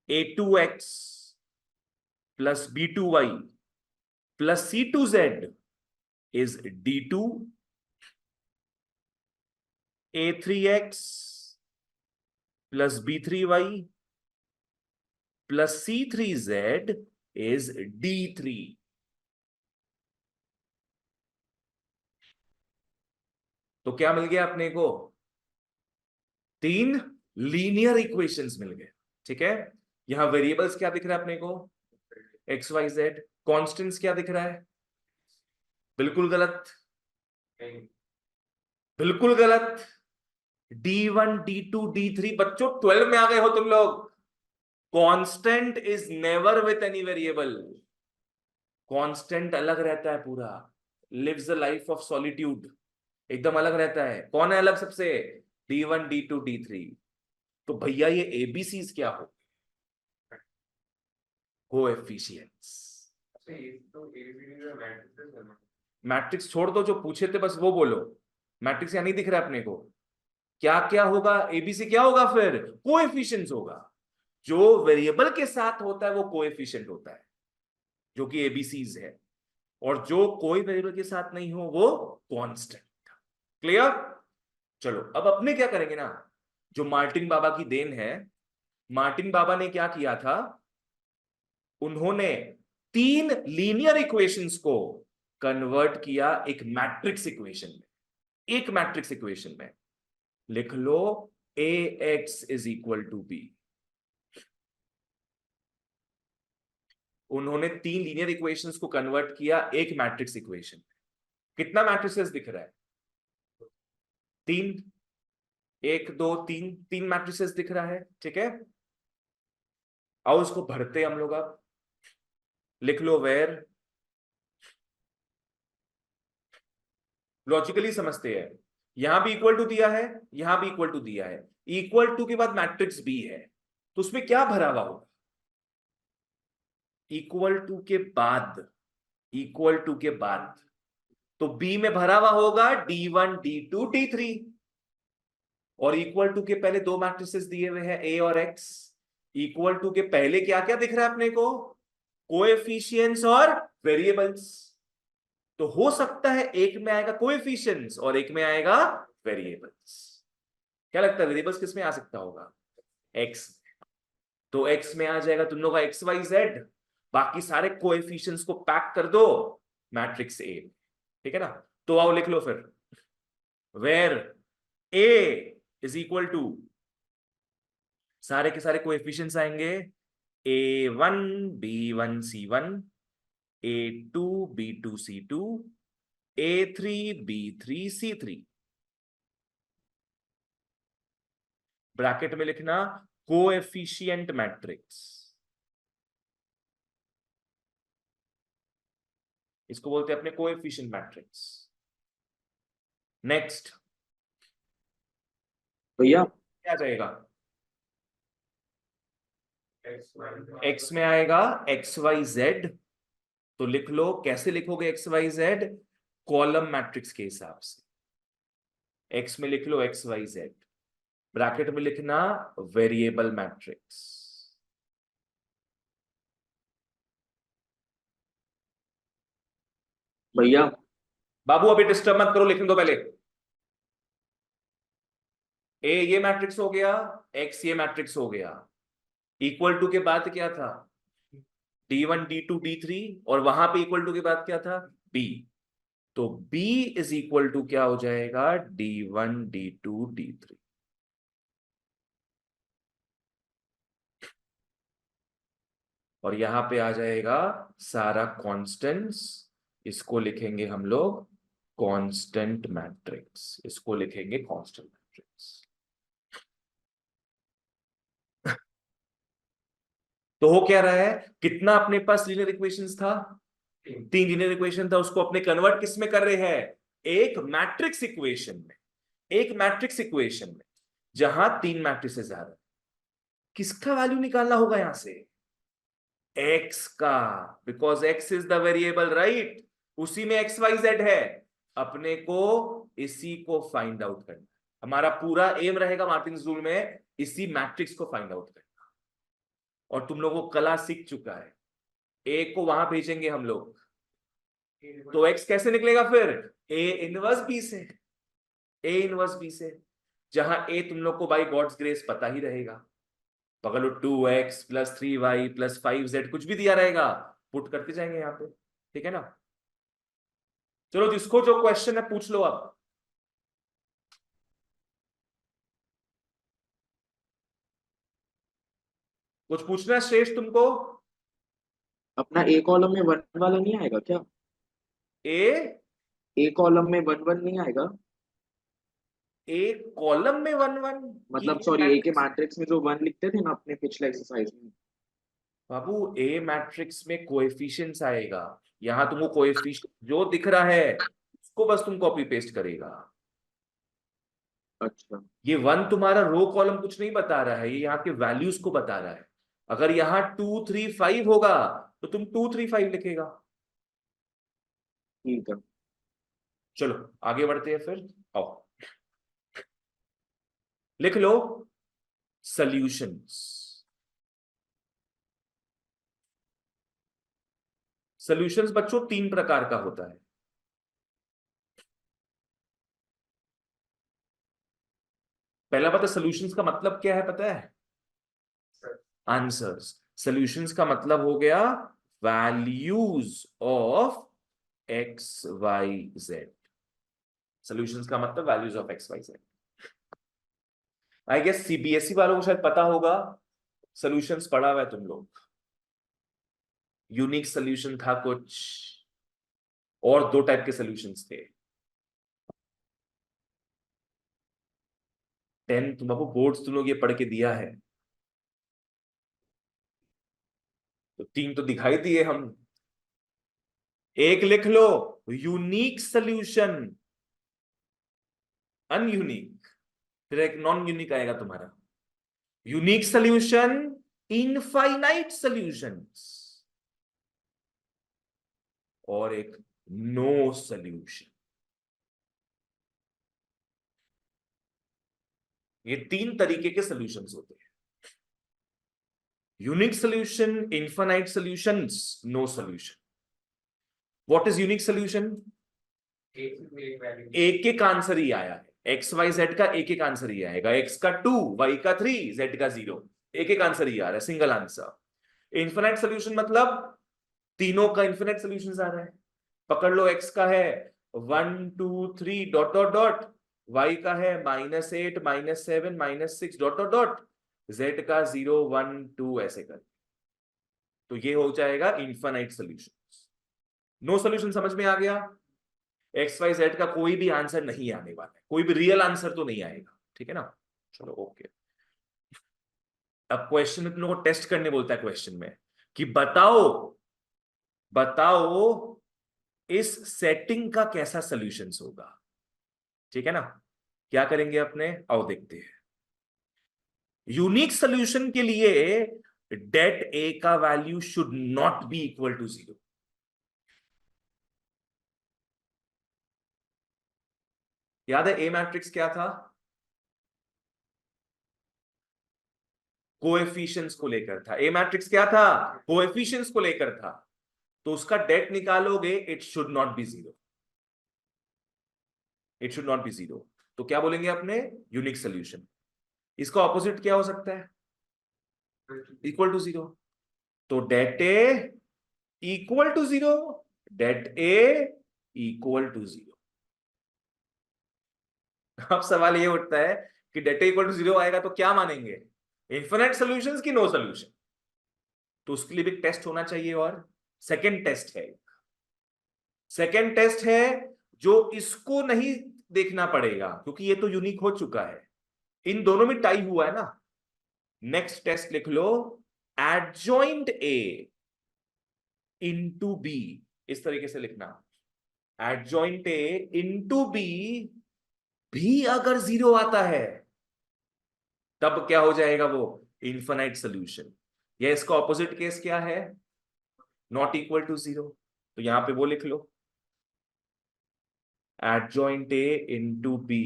a2x plus b2y plus c2z is d2। a3x plus b3y plus c3z is d3। तो क्या मिल गया अपने को? तीन लीनियर इक्वेशंस मिल गए। ठीक है, यहां वेरिएबल्स क्या दिख रहा है अपने को? X Y Z. कॉन्स्टेंट्स क्या दिख रहा है? बिल्कुल गलत, बिल्कुल गलत। D1 D2 D3। बच्चों 12 में आ गए हो तुम लोग। Constant is never with any variable. Constant अलग रहता है पूरा, lives the life of solitude, एकदम अलग रहता है। कौन है अलग सबसे? D1 D2 D3। तो भैया ये एबीसीज क्या हो? कोएफिशिएंट्स। मैट्रिक्स छोड़ दो, जो पूछे थे बस वो बोलो। मैट्रिक्स यहाँ नहीं दिख रहा है अपने को। क्या क्या होगा? एबीसी क्या होगा फिर? कोएफिशिएंट्स होगा। जो वेरिएबल के साथ होता है वो कोएफिशिएंट होता है, जो कि एबीसीज है। और जो कोई वेरिएबल के साथ नहीं हो वो कांस्टेंट। क्लियर? चलो अब अपने क्या करेंगे ना, जो मार्टिन बाबा की देन है। मार्टिन बाबा ने क्या किया था? उन्होंने तीन लीनियर इक्वेशंस को कन्वर्ट किया एक मैट्रिक्स इक्वेशन में। एक मैट्रिक्स इक्वेशन में लिख लो A X is equal to B. उन्होंने तीन लीनियर इक्वेशंस को कन्वर्ट किया एक मैट्रिक्स इक्वेशन। कितना मैट्रिसेस दिख रहा है? तीन। एक दो तीन, तीन मैट्रिसेस दिख रहा है। ठीक है, आओ उसको भरते हम लोग। अब लिख लो वेर, लॉजिकली समझते हैं। यहां भी इक्वल टू दिया है, यहां भी इक्वल टू दिया है। इक्वल टू के बाद मैट्रिक्स बी है, तो उसमें क्या भरा हुआ होगा? इक्वल टू के बाद, इक्वल टू के बाद तो बी में भरा हुआ होगा D1 D2 D3। और इक्वल टू के पहले दो मैट्रिसेस दिए हुए हैं ए और एक्स। इक्वल टू के पहले क्या क्या दिख रहा है अपने को? कोएफिशिएंट्स और वेरिएबल्स। तो हो सकता है एक में आएगा कोएफिशिएंट्स और एक में आएगा वेरिएबल्स। क्या लगता है वेरिएबल्स किस में आ सकता होगा? एक्स। तो एक्स में आ जाएगा तुम लोग का एक्स वाई जेड। बाकी सारे कोएफिशिएंट्स को पैक कर दो मैट्रिक्स ए। ठीक है ना? तो आओ लिख लो फिर, where A is equal to, सारे के सारे कोएफिशिएंट्स आएंगे A1 B1 C1, A2 B2 C2, A3 B3 C3। Bracket में लिखना कोएफिशिएंट मैट्रिक्स, इसको बोलते हैं अपने कोएफिशिएंट मैट्रिक्स। नेक्स्ट भैया क्या जाएगा? एक्स में आएगा एक्स वाई जेड। तो लिख लो, कैसे लिखोगे X Y Z? Column matrix के हिसाब से। एक्स में लिख लो एक्स वाई जेड, ब्रैकेट में लिखना वेरिएबल मैट्रिक्स। भैया बाबू अभी डिस्टर्ब मत करो, लिखने दो पहले। ए ये मैट्रिक्स हो गया, एक्स ये मैट्रिक्स हो गया। इक्वल टू के बाद क्या था? D1 D2 D3। और वहां पे इक्वल टू के बाद क्या था? B। तो B इज इक्वल टू क्या हो जाएगा? D1 D2 D3। और यहां पे आ जाएगा सारा कांस्टेंट्स। इसको लिखेंगे हम लोग कांस्टेंट मैट्रिक्स, इसको लिखेंगे कांस्टेंट मैट्रिक्स। तो हो क्या रहा है, कितना अपने पास लीनियर इक्वेशंस था, 3 लीनियर इक्वेशन था, उसको अपने कन्वर्ट किस में कर रहे हैं, एक मैट्रिक्स इक्वेशन में, एक मैट्रिक्स इक्वेशन में जहां 3 मैट्रिसेस आ रहे हैं। किसका वैल्यू निकालना होगा यहां से, एक्स का, because x is the variable right, उसी में एक्स वाई जेड है, अपने को इसी को फाइंड आउट करना। हमारा पूरा एम रहेगा मार्टिन्स रूल में इसी मैट्रिक्स को फाइंड आउट करना। और तुम लोगों को कला सीख चुका है, ए को वहां भेजेंगे हम लोग, तो एक्स कैसे निकलेगा फिर, ए इनवर्स बी से, ए इनवर्स बी से, जहां ए तुम लोग को बाई गॉड्स ग्रेस पता ही रहेगा, पकड़ लो 2x + 3y + 5z कुछ भी दिया रहेगा, पुट करते जाएंगे यहाँ पे, ठीक है ना। चलो जिसको जो क्वेश्चन है पूछ लो अब, कुछ पूछना है श्रेष्ठ तुमको। अपना ए कॉलम में 1 वाला नहीं आएगा क्या? ए ए कॉलम में 1 1 नहीं आएगा? ए कॉलम में 1 1 की मतलब सॉरी, ए के मैट्रिक्स में जो 1 लिखते थे ना अपने पिछले एक्सरसाइज में। बाबू ए मैट्रिक्स में कोएफिशिएंट्स आएगा, यहां तुमको कोएफिशिएंट जो दिख रहा है उसको बस तुम कॉपी पेस्ट करेगा। अच्छा। ये 1 तुम्हारा रो कॉलम कुछ नहीं बता रहा है, ये यहाँ के वैल्यूज को बता रहा है। अगर यहाँ 2 3 5 होगा तो तुम 2 3 5 लिखेगा। ठीक है। चलो आगे बढ़ते हैं फिर, आओ लिख लो सॉल्यूशंस। सॉल्यूशंस बच्चों 3 प्रकार का होता है। पहला पता सॉल्यूशंस का मतलब क्या है पता है, आंसर्स। सॉल्यूशंस का मतलब हो गया values of X Y Z. Solutions का मतलब values of X Y Z. I guess CBSE वालों को शायद पता होगा, सॉल्यूशंस पढ़ा हुआ है तुम लोग। यूनिक सॉल्यूशन था कुछ, और 2 टाइप के सॉल्यूशंस थे। 10 तुम बाबू बोर्ड्स तुम लोग ये पढ़ के दिया है, तो 3 तो दिखाई दिए हम। एक लिख लो यूनिक सॉल्यूशन, अनयूनिक, फिर एक नॉन यूनिक आएगा तुम्हारा। यूनिक सॉल्यूशन, इनफाइनाइट सॉल्यूशंस, और एक नो सॉल्यूशन। ये 3 तरीके के सॉल्यूशंस होते हैं, unique solution, infinite solutions, no solution. What is unique solution, एक एक आंसर ही आया है, एक्स वाई जेड का एक एक आंसर ही आएगा, एक्स का 2, वाई का 3, जेड का 0, एक एक आंसर ही आ रहा है, सिंगल आंसर। इनफिनाइट सॉल्यूशन मतलब तीनों का इनफिनाइट सॉल्यूशंस आ रहा है। पकड़ लो एक्स का है 1 2 3 डॉट डॉट डॉट, वाई का है -8 -7 -6 डॉट डॉट डॉट, जेड का 0 1 2 ऐसे कर, तो ये हो जाएगा इनफिनाइट सॉल्यूशन। नो सॉल्यूशन समझ में आ गया, एक्स वाई जेड का कोई भी आंसर नहीं आने वाला है, कोई भी रियल आंसर तो नहीं आएगा, ठीक है ना। चलो ओके। अब क्वेश्चन में तुम लोगों को टेस्ट करने बोलता है, क्वेश्चन में कि बताओ बताओ इस सेटिंग का कैसा सॉल्यूशंस होगा, ठीक है ना। क्या करेंगे अपने, आओ देखते हैं। यूनिक सॉल्यूशन के लिए डेट ए का value should not be equal to 0। याद है ए मैट्रिक्स क्या था, कोएफिशिएंट्स को लेकर था। ए मैट्रिक्स क्या था, कोएफिशिएंट्स को लेकर था, तो उसका डेट निकालोगे it should not B 0, it should not B 0। तो क्या बोलेंगे अपने, यूनिक सॉल्यूशन। इसका ऑपोजिट क्या हो सकता है, इक्वल टू 0। तो det A equal to 0, det A equal to 0। अब सवाल ये उठता है कि डेट ए इक्वल टू 0 आएगा तो क्या मानेंगे, इन्फिनिट सॉल्यूशंस की नो सॉल्यूशन। तो उसके लिए भी टेस्ट होना चाहिए, और सेकंड टेस्ट है, सेकंड टेस्ट है जो इसको नहीं देखना पड़ेगा क्योंकि ये तो यूनिक हो चुका है, इन दोनों में टाई हुआ है ना। नेक्स्ट टेस्ट लिख लो, एडजॉइंट ए इंटू बी, इस तरीके से लिखना, एडजॉइंट ए इंटू बी भी अगर 0 आता है तब क्या हो जाएगा वो, इनफाइनाइट सोल्यूशन। या इसका ऑपोजिट केस क्या है, नॉट इक्वल टू 0, तो यहां पे वो लिख लो, adjoint A into B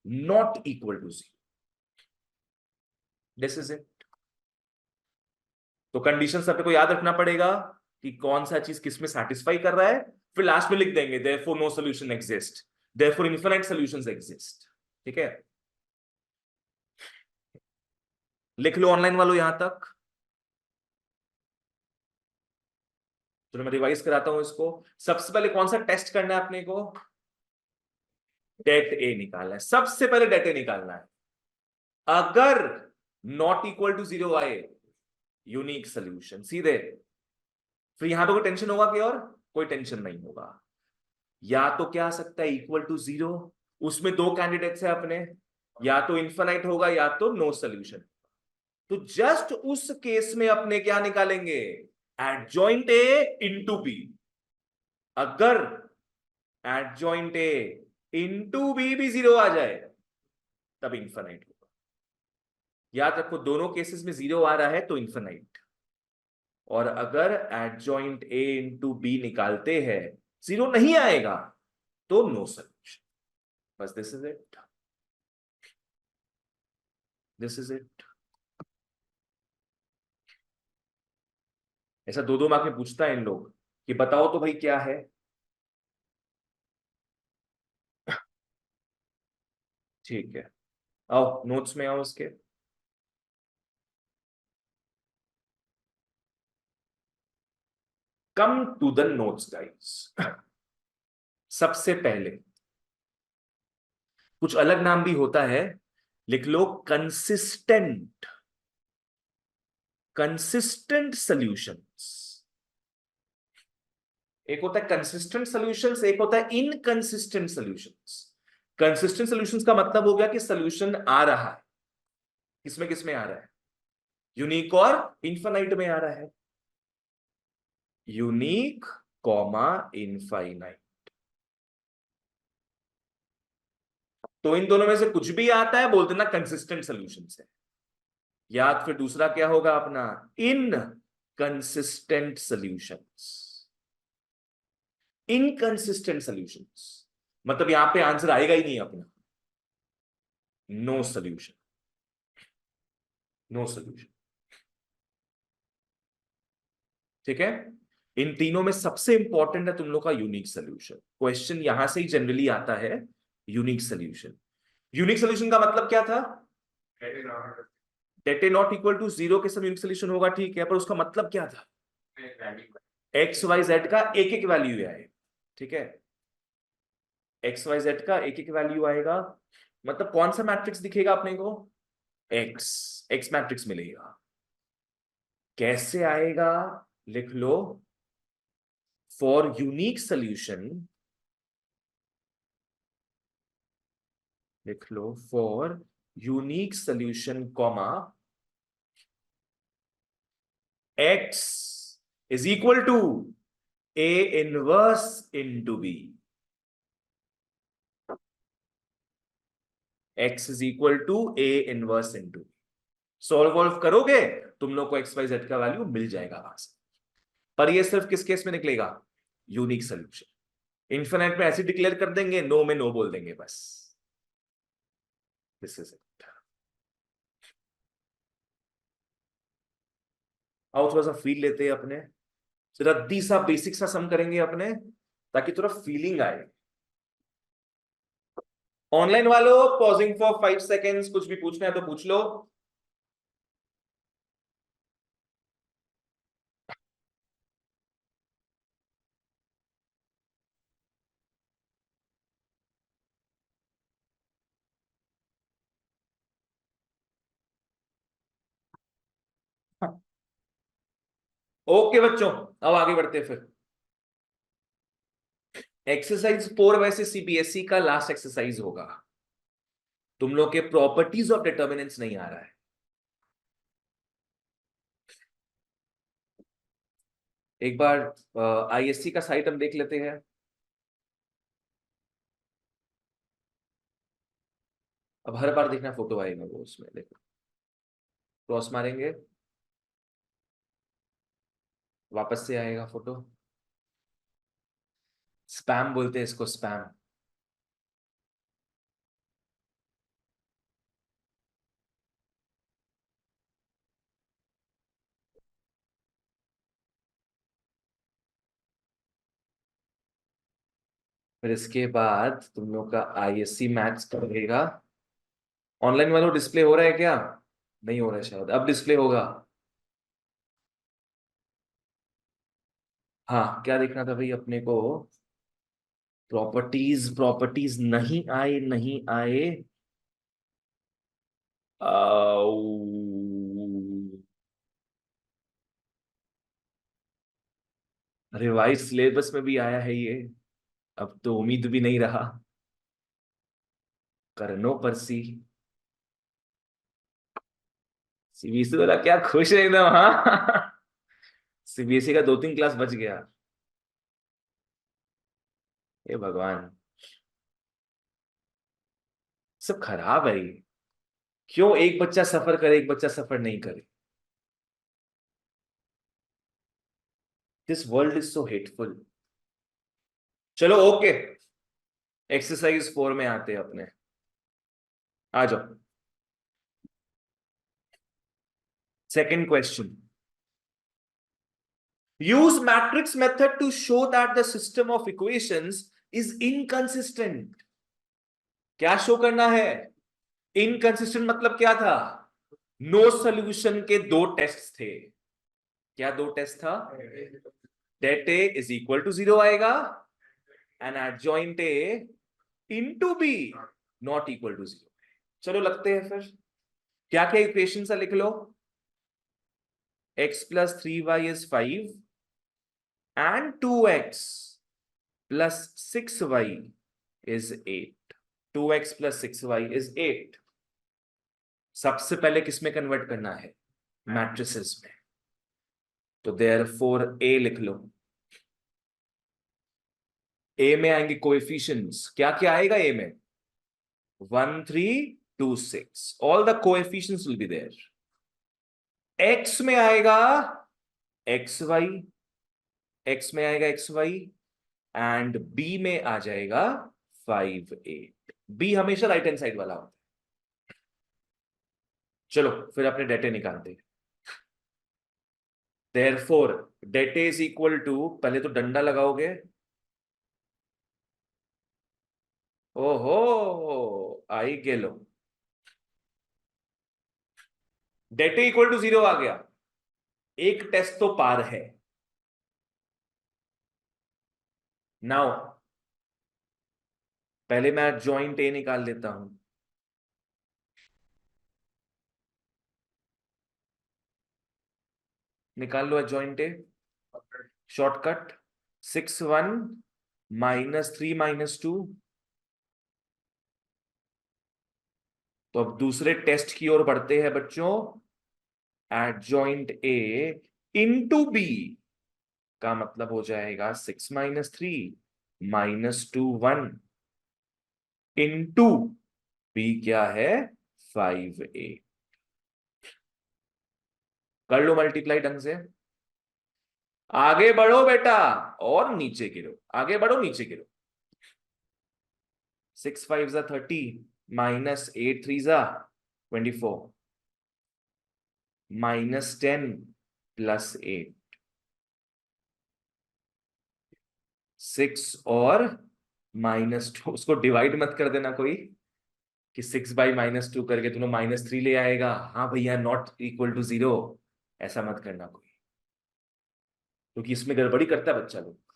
not equal to 0, this is it. तो कंडीशन अपने को याद रखना पड़ेगा कि कौन सा चीज किस में सेटिस्फाई कर रहा है, फिर लास्ट में लिख देंगे therefore no solution exist, therefore infinite solutions exist. ठीक है, लिख लो ऑनलाइन वालों यहां तक। चलो मैं रिवाइज कराता हूं इसको। सबसे पहले कौन सा टेस्ट करना है अपने को, डेट ए निकालना है, सबसे पहले डेट ए निकालना है। अगर नॉट इक्वल टू 0 आए, यूनिक सोल्यूशन सीधे। फिर यहां पे कोई टेंशन होगा कि, और कोई टेंशन नहीं होगा। या तो क्या आ सकता है इक्वल टू 0, उसमें दो कैंडिडेट्स है अपने, या तो इन्फिनाइट होगा या तो नो सोल्यूशन। तो जस्ट उस केस में अपने क्या निकालेंगे, एडजॉइंट ए इंटू बी। अगर एडजॉइंट ए इंटू बी भी 0 आ जाए तब इन्फिनाइट होगा। याद रखो दोनों केसेस में 0 आ रहा है तो इन्फिनाइट, और अगर एडजॉइंट ए इंटू बी निकालते हैं 0 नहीं आएगा तो नो सोल्यूशन। बस this is it, this is it. ऐसा दो दो मार्क में पूछता है इन लोग कि बताओ तो भाई क्या है। ठीक है, आओ नोट्स में आओ उसके। Come to the notes guys. सबसे पहले कुछ अलग नाम भी होता है, लिख लो कंसिस्टेंट, कंसिस्टेंट सॉल्यूशंस। एक होता है कंसिस्टेंट सॉल्यूशंस, एक होता है इनकंसिस्टेंट सॉल्यूशंस। कंसिस्टेंट सॉल्यूशंस का मतलब हो गया कि सॉल्यूशन आ रहा है, किसमें किसमें आ रहा है, यूनिक और इनफाइनाइट में आ रहा है। यूनिक कॉमा इनफाइनाइट, तो इन दोनों में से कुछ भी आता है बोल देना कंसिस्टेंट सॉल्यूशन है। या फिर दूसरा क्या होगा अपना, इनकंसिस्टेंट सॉल्यूशंस। इनकंसिस्टेंट सॉल्यूशंस मतलब यहां पे आंसर आएगा ही नहीं अपना, नो सॉल्यूशन, नो सॉल्यूशन। ठीक है, इन तीनों में सबसे इंपॉर्टेंट है तुम लोग का यूनिक सोल्यूशन। क्वेश्चन यहां से ही जनरली आता है, यूनिक सोल्यूशन। यूनिक सोल्यूशन का मतलब क्या था, det A not equal to 0 के साथ यूनिक सोल्यूशन होगा, ठीक है, पर उसका मतलब क्या था, एक्स वाई जेड का एक एक वैल्यू आए। ठीक है, एक्स वाई जेड का एक एक वैल्यू आएगा, मतलब कौन सा मैट्रिक्स दिखेगा अपने को, एक्स, एक्स मैट्रिक्स मिलेगा। कैसे आएगा, लिख लो, फॉर यूनिक सोल्यूशन, लिख लो for unique solution comma X is equal to A inverse into B. X is equal to A inverse into B. Solve वॉल्व करोगे तुम लोग को एक्स वाई जेड का वैल्यू मिल जाएगा वहां से। पर ये सिर्फ किस केस में निकलेगा, यूनिक सोल्यूशन। इन्फिनाइट में ऐसे डिक्लेयर कर देंगे, नो में नो बोल देंगे बस। This is it. आओ थोड़ा सा फील लेते हैं अपने, रद्दी सा बेसिक सा सम करेंगे अपने, ताकि थोड़ा फीलिंग आए। ऑनलाइन वालों पॉजिंग फॉर 5 सेकेंड्स, कुछ भी पूछना है तो पूछ लो। ओके बच्चों, अब आगे बढ़ते हैं फिर। एक्सरसाइज 4 वैसे सीबीएसई का लास्ट एक्सरसाइज होगा। तुम लोग के प्रॉपर्टीज ऑफ डिटर्मिनेंट्स नहीं आ रहा है। एक बार आईएससी का साइट हम देख लेते हैं। अब हर बार देखना फोटो आएगा वो, उसमें देखो क्रॉस मारेंगे वापस से आएगा फोटो। स्पैम बोलते हैं इसको, स्पैम। फिर इसके बाद तुम लोग का आईएससी मैथ्स का रहेगा। ऑनलाइन वालों डिस्प्ले हो रहा है क्या? नहीं हो रहा है शायद, अब डिस्प्ले होगा। हाँ, क्या देखना था भाई अपने को? प्रॉपर्टीज, प्रॉपर्टीज नहीं आए, नहीं आए। आउ, अरे भाई सिलेबस में भी आया है ये, अब तो उम्मीद भी नहीं रहा। करनो परसी। सीबीएसई वाला क्या खुश है एकदम, हाँ। सीबीएसई का 2-3 क्लास बच गया। ये भगवान, सब खराब है ये। क्यों एक बच्चा सफर करे, एक बच्चा सफर नहीं करे? This world is so hateful. चलो ओके, एक्सरसाइज 4 में आते हैं अपने। आ जाओ। Second question. Use matrix method to show that the system of equations is inconsistent. क्या शो करना है? इनकंसिस्टेंट मतलब क्या था? नो सॉल्यूशन के 2 टेस्ट थे। क्या 2 टेस्ट था? Det A is equal to 0 आएगा, and adjoint A into B not equal to 0। चलो लगते हैं फिर। क्या क्या इक्वेशन सा लिख लो। x plus 3y is 5 and 2x plus 6y is 8। 2x plus 6y is 8। सबसे पहले किसमें कन्वर्ट करना है? मैट्रिसेस में। तो देयरफॉर ए लिख लो। ए में आएंगे कोएफिशिएंट्स, क्या क्या आएगा ए में? 1 3 2 6, all the coefficients will be there. X में आएगा एक्स वाई, एक्स में आएगा एक्स वाई, एंड बी में आ जाएगा 5 8। बी हमेशा राइट हैंड साइड वाला होता है। चलो फिर अपने डेटे निकालते हैं। देयरफॉर डेटे इज इक्वल टू, पहले तो डंडा लगाओगे। ओहो, आई गेलो। डेटे इक्वल टू 0 आ गया। एक टेस्ट तो पार है। नाउ पहले मैं जॉइंट ए निकाल लेता हूं। निकाल लो जॉइंट ए। शॉर्टकट 6 1 -3 -2। तो अब दूसरे टेस्ट की ओर बढ़ते हैं बच्चों। एडजॉइंट ए इनटू बी का मतलब हो जाएगा 6 -3 -2 1 इनटू बी क्या है? 5 8। कर लो मल्टीप्लाई ढंग से। आगे बढ़ो बेटा, और नीचे गिरो, आगे बढ़ो नीचे गिरो। 6 5 जा 30 -8 3 जा 24 -10 +8। 6 और -2, उसको डिवाइड मत कर देना कोई, कि 6/-2 करके तुम्हें -3 ले आएगा। हाँ भैया, नॉट इक्वल टू 0, ऐसा मत करना कोई, क्योंकि इसमें गड़बड़ी करता है बच्चा लोग।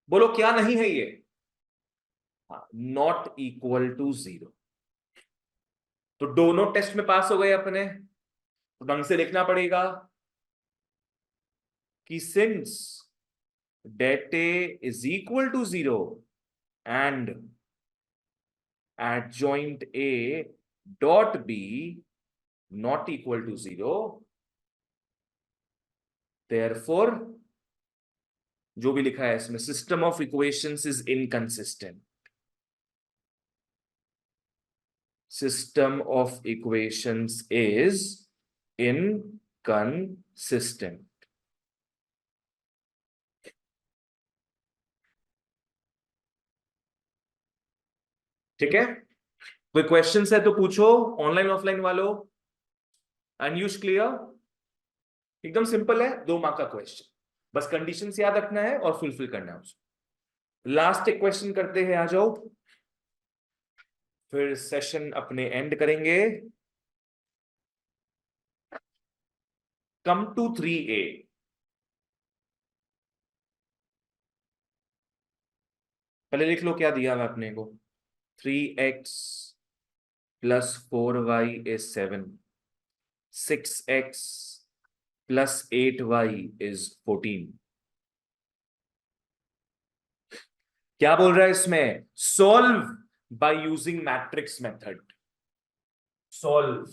बोलो क्या नहीं है ये? हाँ, नॉट इक्वल टू 0। तो दोनों टेस्ट में पास हो गए अपने। तो ढंग से लिखना पड़ेगा कि since det A is equal to 0 and adjoint A dot B not equal to 0, therefore जो भी लिखा है इसमें, system of equations is inconsistent, system of equations is inconsistent. ठीक है, कोई क्वेश्चन है तो पूछो, ऑनलाइन ऑफलाइन वालों। Unused clear? एकदम सिंपल है, 2 मार्क का क्वेश्चन, बस कंडीशंस याद रखना है और फुलफिल करना है उसको। लास्ट एक क्वेश्चन करते हैं, आ जाओ, फिर सेशन अपने एंड करेंगे। Come to 3A। पहले लिख लो क्या दिया हुआ अपने को। 3x plus 4y is 7, 6x plus 8y is 14। क्या बोल रहा है इसमें? Solve by using matrix method. Solve,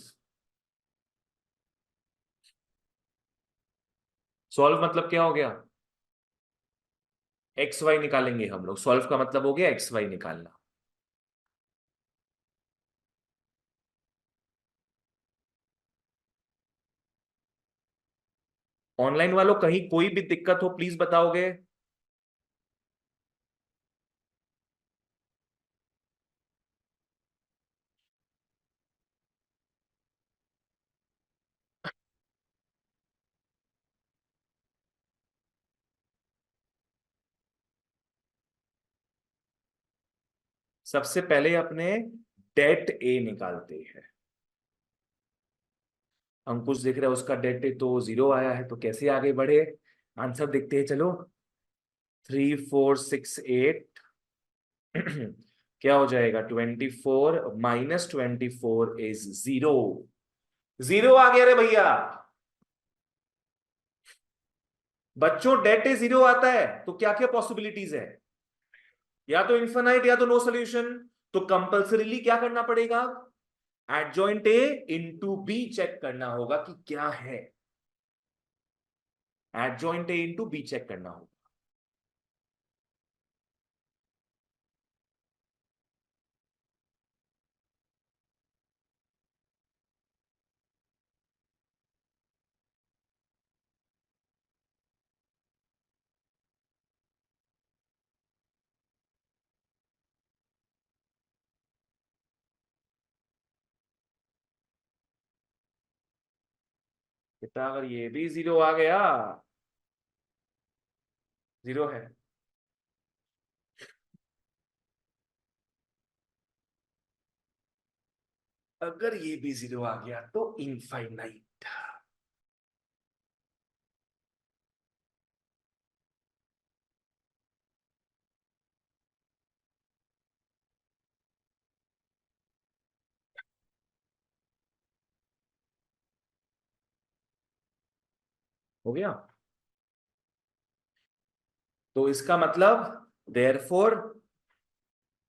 solve मतलब क्या हो गया? एक्स वाई निकालेंगे हम लोग। सॉल्व का मतलब हो गया एक्स वाई निकालना। ऑनलाइन वालों कहीं कोई भी दिक्कत हो प्लीज बताओगे? सबसे पहले अपने डेट ए निकालते हैं। अंकुश देख रहे हैं उसका डेट ए तो 0 आया है, तो कैसे आगे बढ़े? आंसर देखते हैं चलो। 3 4 6 8 क्या हो जाएगा? 24 माइनस 24 इज 0। 0 आ गया रे भैया। बच्चों डेट ए 0 आता है तो क्या क्या पॉसिबिलिटीज है? या तो इन्फिनाइट या तो नो सोल्यूशन। तो कंपल्सरीली क्या करना पड़ेगा? Adjoint A into B check करना होगा कि क्या है। Adjoint A into B check करना होगा। बेटा अगर ये भी 0 आ गया, 0 है। अगर ये भी 0 आ गया तो इनफाइनाइट। हो गया? तो इसका मतलब therefore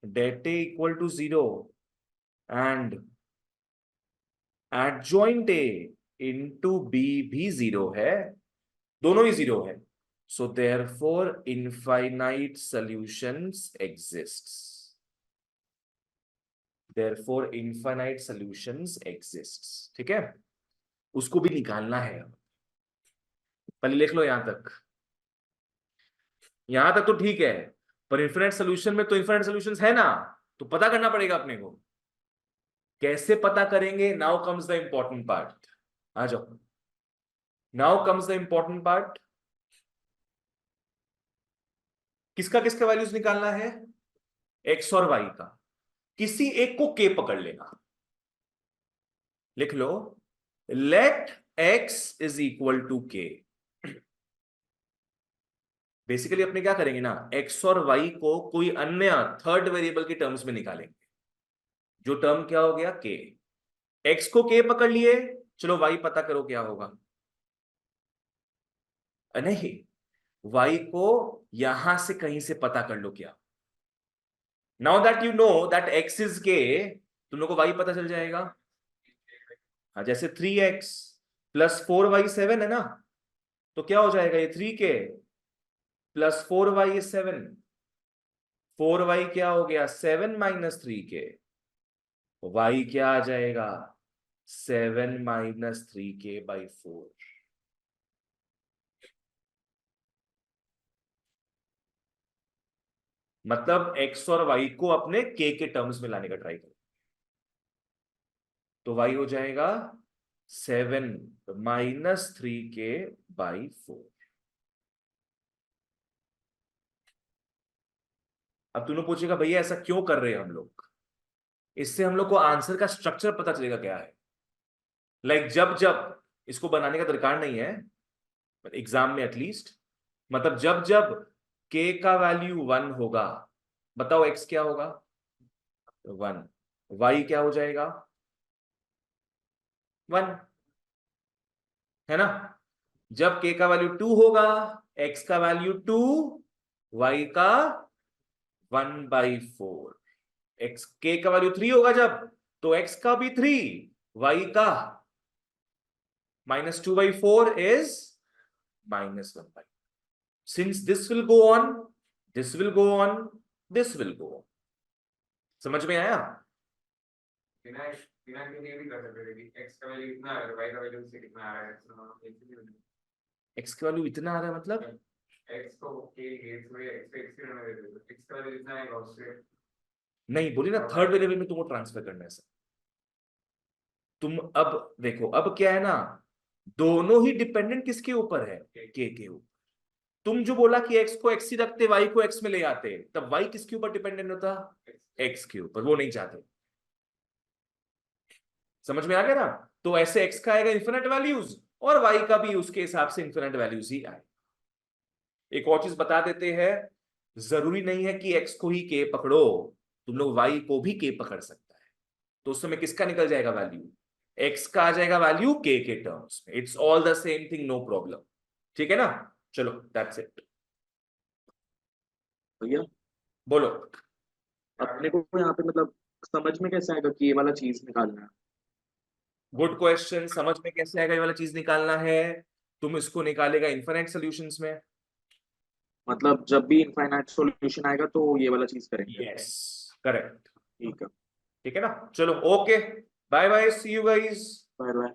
det A equal to 0 and adjoint A into B भी 0 है, दोनों ही 0 है। So therefore infinite solutions exists. Therefore infinite solutions exists. ठीक है, उसको भी निकालना है। पहले लिख लो यहां तक। यहां तक तो ठीक है, पर इन्फिनाइट सॉल्यूशन में तो इन्फिनाइट सॉल्यूशंस है ना, तो पता करना पड़ेगा अपने को। कैसे पता करेंगे? Now comes the important part. आ जाओ, now comes the important part. किसका किसका वैल्यूज निकालना है? एक्स और वाई का। किसी एक को के पकड़ लेना। लिख लो, let X is equal to K. Basically अपने क्या करेंगे ना, एक्स और वाई को कोई अन्य थर्ड वेरिएबल के टर्म्स में निकालेंगे। जो टर्म क्या हो गया? के। एक्स को के पकड़ लिए, चलो वाई पता करो क्या होगा। नहीं, वाई को यहां से कहीं से पता कर लो क्या। Now that you know that x is के, तुम लोग को वाई पता चल जाएगा। हाँ, जैसे 3x प्लस 4y 7 है ना, तो क्या हो जाएगा, ये 3k plus 4y is 7, 4y क्या हो गया 7 माइनस 3k, y क्या आ जाएगा 7 माइनस 3k/4। मतलब x और y को अपने k के टर्म्स में लाने का ट्राई करो, तो y हो जाएगा 7 माइनस 3k/4। अब तूने पूछेगा भैया ऐसा क्यों कर रहे हैं हम लोग, इससे हम लोग को आंसर का स्ट्रक्चर पता चलेगा क्या है। लाइक जब जब इसको बनाने का दरकार नहीं है एग्जाम में एटलीस्ट, मतलब जब जब k का वैल्यू 1 होगा, बताओ x क्या होगा 1, y क्या हो जाएगा 1, है ना। जब k का वैल्यू 2 होगा, x का वैल्यू 2, y का 1/4, x k का वैल्यू 3 होगा जब, तो x का भी 3, y का -2/4 is -1/4। Since this will go on, this will go on, this will go on। समझ में आया। बिना बिना किसी भी कर सकते थे कि x का वैल्यू इतना है y का वैल्यू से कितना आ रहा है x का वैल्यू इतना आ रहा है मतलब x को k गेट्स में x पे x की रहने देते हैं x का वैल्यू इतना है उससे नहीं बोली ना, थर्ड वेरिएबल में तुमको ट्रांसफर करना है सर। तुम अब देखो, अब क्या है ना, दोनों ही डिपेंडेंट किसके ऊपर है k के ऊपर। तुम जो बोला कि x को x ही रखते y को x में ले आते, तब y किसके ऊपर डिपेंडेंट होता x के ऊपर, वो नहीं चाहते। समझ में आ गया ना। तो ऐसे x का आएगा इन्फिनिट वैल्यूज और y का भी उसके हिसाब से इन्फिनिट वैल्यूज ही आए। एक और चीज बता देते हैं, जरूरी नहीं है कि x को ही k पकड़ो, तुम लोग y को भी k पकड़ सकता है, तो उस समय किसका निकल जाएगा वैल्यू, x का आ जाएगा वैल्यू k के टर्म्स में। It's all the same thing, no problem, ठीक है ना। चलो दैट्स इट। भैया बोलो। अपने को यहाँ पे मतलब समझ में कैसे आएगा कि ये वाला चीज निकालना है। Good question. समझ में कैसे आएगा ये वाला चीज निकालना है, तुम इसको निकालेगा इनफाइनाइट सॉल्यूशंस में। मतलब जब भी इनफाइनाइट सॉल्यूशन आएगा तो ये वाला चीज करेंगे। Yes correct. ठीक है। ठीक है ना, चलो okay, bye bye, see you guys. Bye bye.